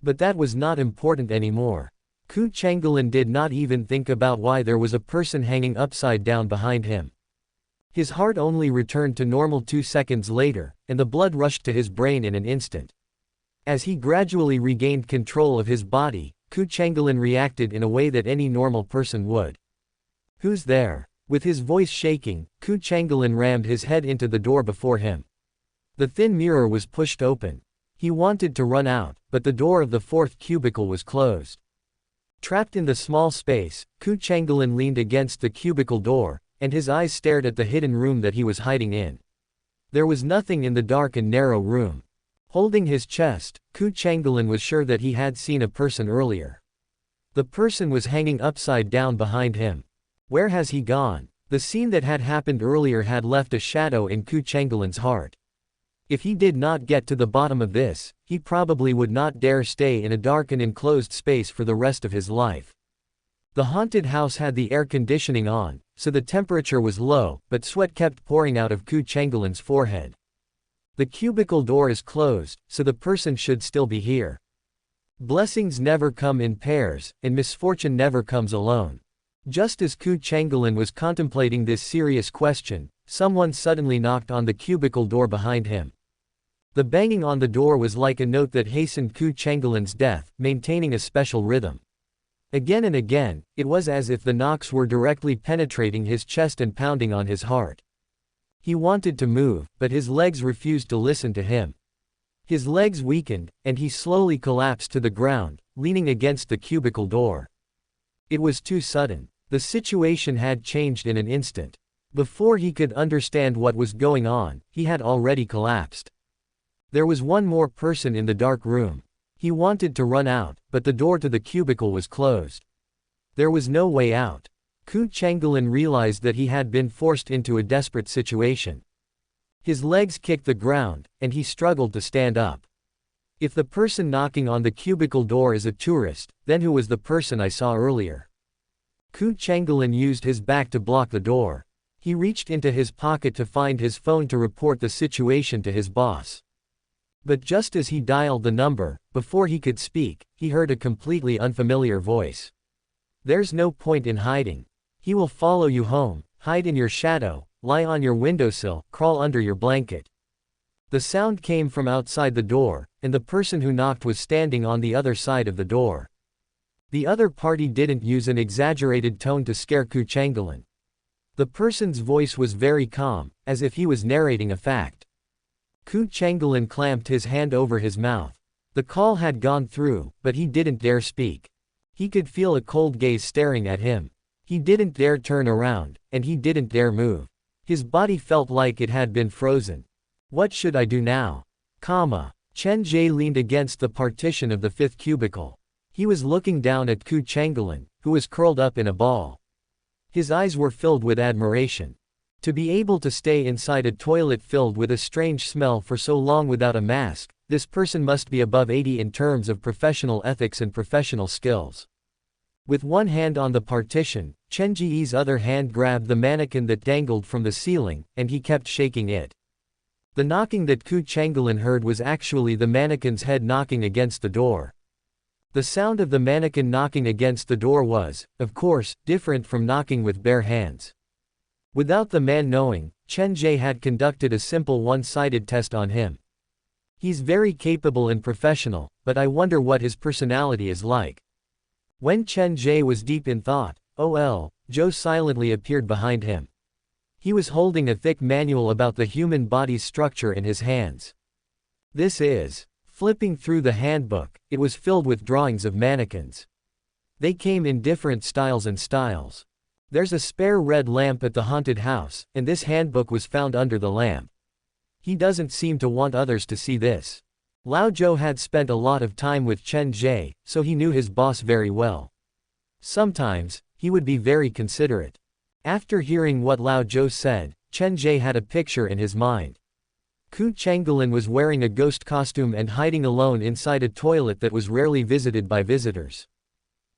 [SPEAKER 1] But that was not important anymore. Ku Chenggelin did not even think about why there was a person hanging upside down behind him. His heart only returned to normal 2 seconds later, and the blood rushed to his brain in an instant. As he gradually regained control of his body, Ku Changgelin reacted in a way that any normal person would. "Who's there?" With his voice shaking, Ku Changgelin rammed his head into the door before him. The thin mirror was pushed open. He wanted to run out, but the door of the fourth cubicle was closed. Trapped in the small space, Ku Changgelin leaned against the cubicle door, and his eyes stared at the hidden room that he was hiding in. There was nothing in the dark and narrow room. Holding his chest, Ku Changgelin was sure that he had seen a person earlier. The person was hanging upside down behind him. Where has he gone? The scene that had happened earlier had left a shadow in Ku Changgelin's heart. If he did not get to the bottom of this, he probably would not dare stay in a dark and enclosed space for the rest of his life. The haunted house had the air conditioning on, so the temperature was low, but sweat kept pouring out of Ku Changgelin's forehead. The cubicle door is closed, so the person should still be here. Blessings never come in pairs, and misfortune never comes alone. Just as Ku Changgelin was contemplating this serious question, someone suddenly knocked on the cubicle door behind him. The banging on the door was like a note that hastened Ku Changgelin's death, maintaining a special rhythm. Again and again, it was as if the knocks were directly penetrating his chest and pounding on his heart. He wanted to move, but his legs refused to listen to him. His legs weakened, and he slowly collapsed to the ground, leaning against the cubicle door. It was too sudden. The situation had changed in an instant. Before he could understand what was going on, he had already collapsed. There was one more person in the dark room. He wanted to run out, but the door to the cubicle was closed. There was no way out. Ku Changgelin realized that he had been forced into a desperate situation. His legs kicked the ground, and he struggled to stand up. If the person knocking on the cubicle door is a tourist, then who was the person I saw earlier? Ku Changgelin used his back to block the door. He reached into his pocket to find his phone to report the situation to his boss. But just as he dialed the number, before he could speak, he heard a completely unfamiliar voice. "There's no point in hiding. He will follow you home. Hide in your shadow, lie on your windowsill, crawl under your blanket." The sound came from outside the door, and the person who knocked was standing on the other side of the door. The other party didn't use an exaggerated tone to scare Ku Changgelin. The person's voice was very calm, as if he was narrating a fact. Ku Changgelin clamped his hand over his mouth. The call had gone through, but he didn't dare speak. He could feel a cold gaze staring at him. He didn't dare turn around, and he didn't dare move. His body felt like it had been frozen. What should I do now? Chen Ge leaned against the partition of the fifth cubicle. He was looking down at Ku Changgelin, who was curled up in a ball. His eyes were filled with admiration. To be able to stay inside a toilet filled with a strange smell for so long without a mask, this person must be above 80 in terms of professional ethics and professional skills. With one hand on the partition, Chen Ge's other hand grabbed the mannequin that dangled from the ceiling, and he kept shaking it. The knocking that Ku Changgelin heard was actually the mannequin's head knocking against the door. The sound of the mannequin knocking against the door was, of course, different from knocking with bare hands. Without the man knowing, Chen Ge had conducted a simple one-sided test on him. He's very capable and professional, but I wonder what his personality is like. When Chen Ge was deep in thought, Joe silently appeared behind him. He was holding a thick manual about the human body's structure in his hands. This is. Flipping through the handbook, it was filled with drawings of mannequins. They came in different styles and styles. There's a spare red lamp at the haunted house, and this handbook was found under the lamp. He doesn't seem to want others to see this. Lao Zhou had spent a lot of time with Chen Ge, so he knew his boss very well. Sometimes, he would be very considerate. After hearing what Lao Zhou said, Chen Ge had a picture in his mind. Ku Changgelin was wearing a ghost costume and hiding alone inside a toilet that was rarely visited by visitors.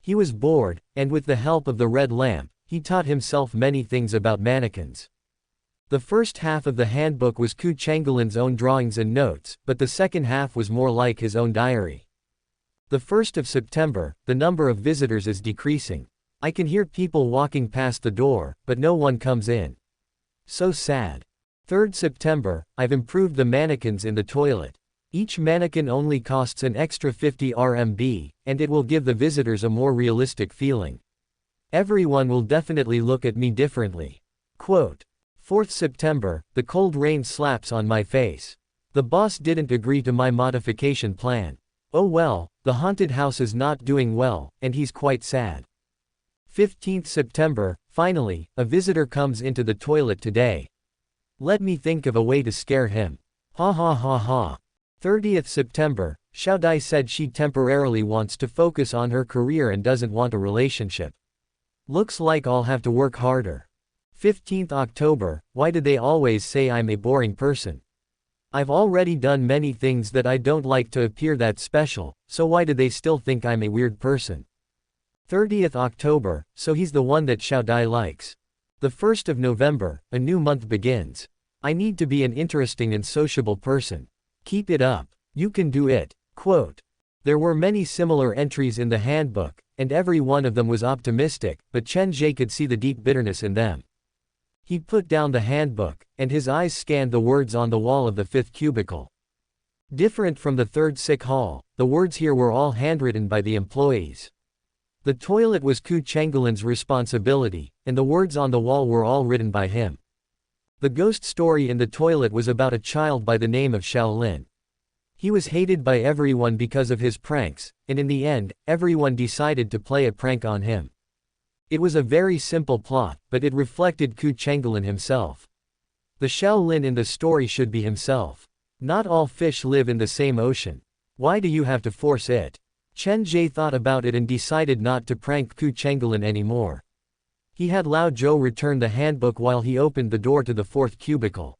[SPEAKER 1] He was bored, and with the help of the red lamp, he taught himself many things about mannequins. The first half of the handbook was Ku Changgelin's own drawings and notes, but the second half was more like his own diary. The 1st of September, the number of visitors is decreasing. I can hear people walking past the door, but no one comes in. So sad. 3rd September, I've improved the mannequins in the toilet. Each mannequin only costs an extra 50 RMB, and it will give the visitors a more realistic feeling. Everyone will definitely look at me differently. Quote. 4th September, the cold rain slaps on my face. The boss didn't agree to my modification plan. Oh well, the haunted house is not doing well, and he's quite sad. 15th September, finally, a visitor comes into the toilet today. Let me think of a way to scare him. Ha ha ha ha. 30th September, Xiao Dai said she temporarily wants to focus on her career and doesn't want a relationship. Looks like I'll have to work harder. 15th October, why do they always say I'm a boring person? I've already done many things that I don't like to appear that special, so why do they still think I'm a weird person? 30th October, so he's the one that Xiao Dai likes. The 1st of November, a new month begins. I need to be an interesting and sociable person. Keep it up. You can do it. Quote. There were many similar entries in the handbook, and every one of them was optimistic, but Chen Ge could see the deep bitterness in them. He put down the handbook, and his eyes scanned the words on the wall of the 5th cubicle. Different from the 3rd sick hall, the words here were all handwritten by the employees. The toilet was Ku Chenggelin's responsibility, and the words on the wall were all written by him. The ghost story in the toilet was about a child by the name of Shaolin. He was hated by everyone because of his pranks, and in the end, everyone decided to play a prank on him. It was a very simple plot, but it reflected Ku Chenggelin himself. The Shaolin in the story should be himself. Not all fish live in the same ocean. Why do you have to force it? Chen Ge thought about it and decided not to prank Ku Chenggelin anymore. He had Lao Zhou return the handbook while he opened the door to the 4th cubicle.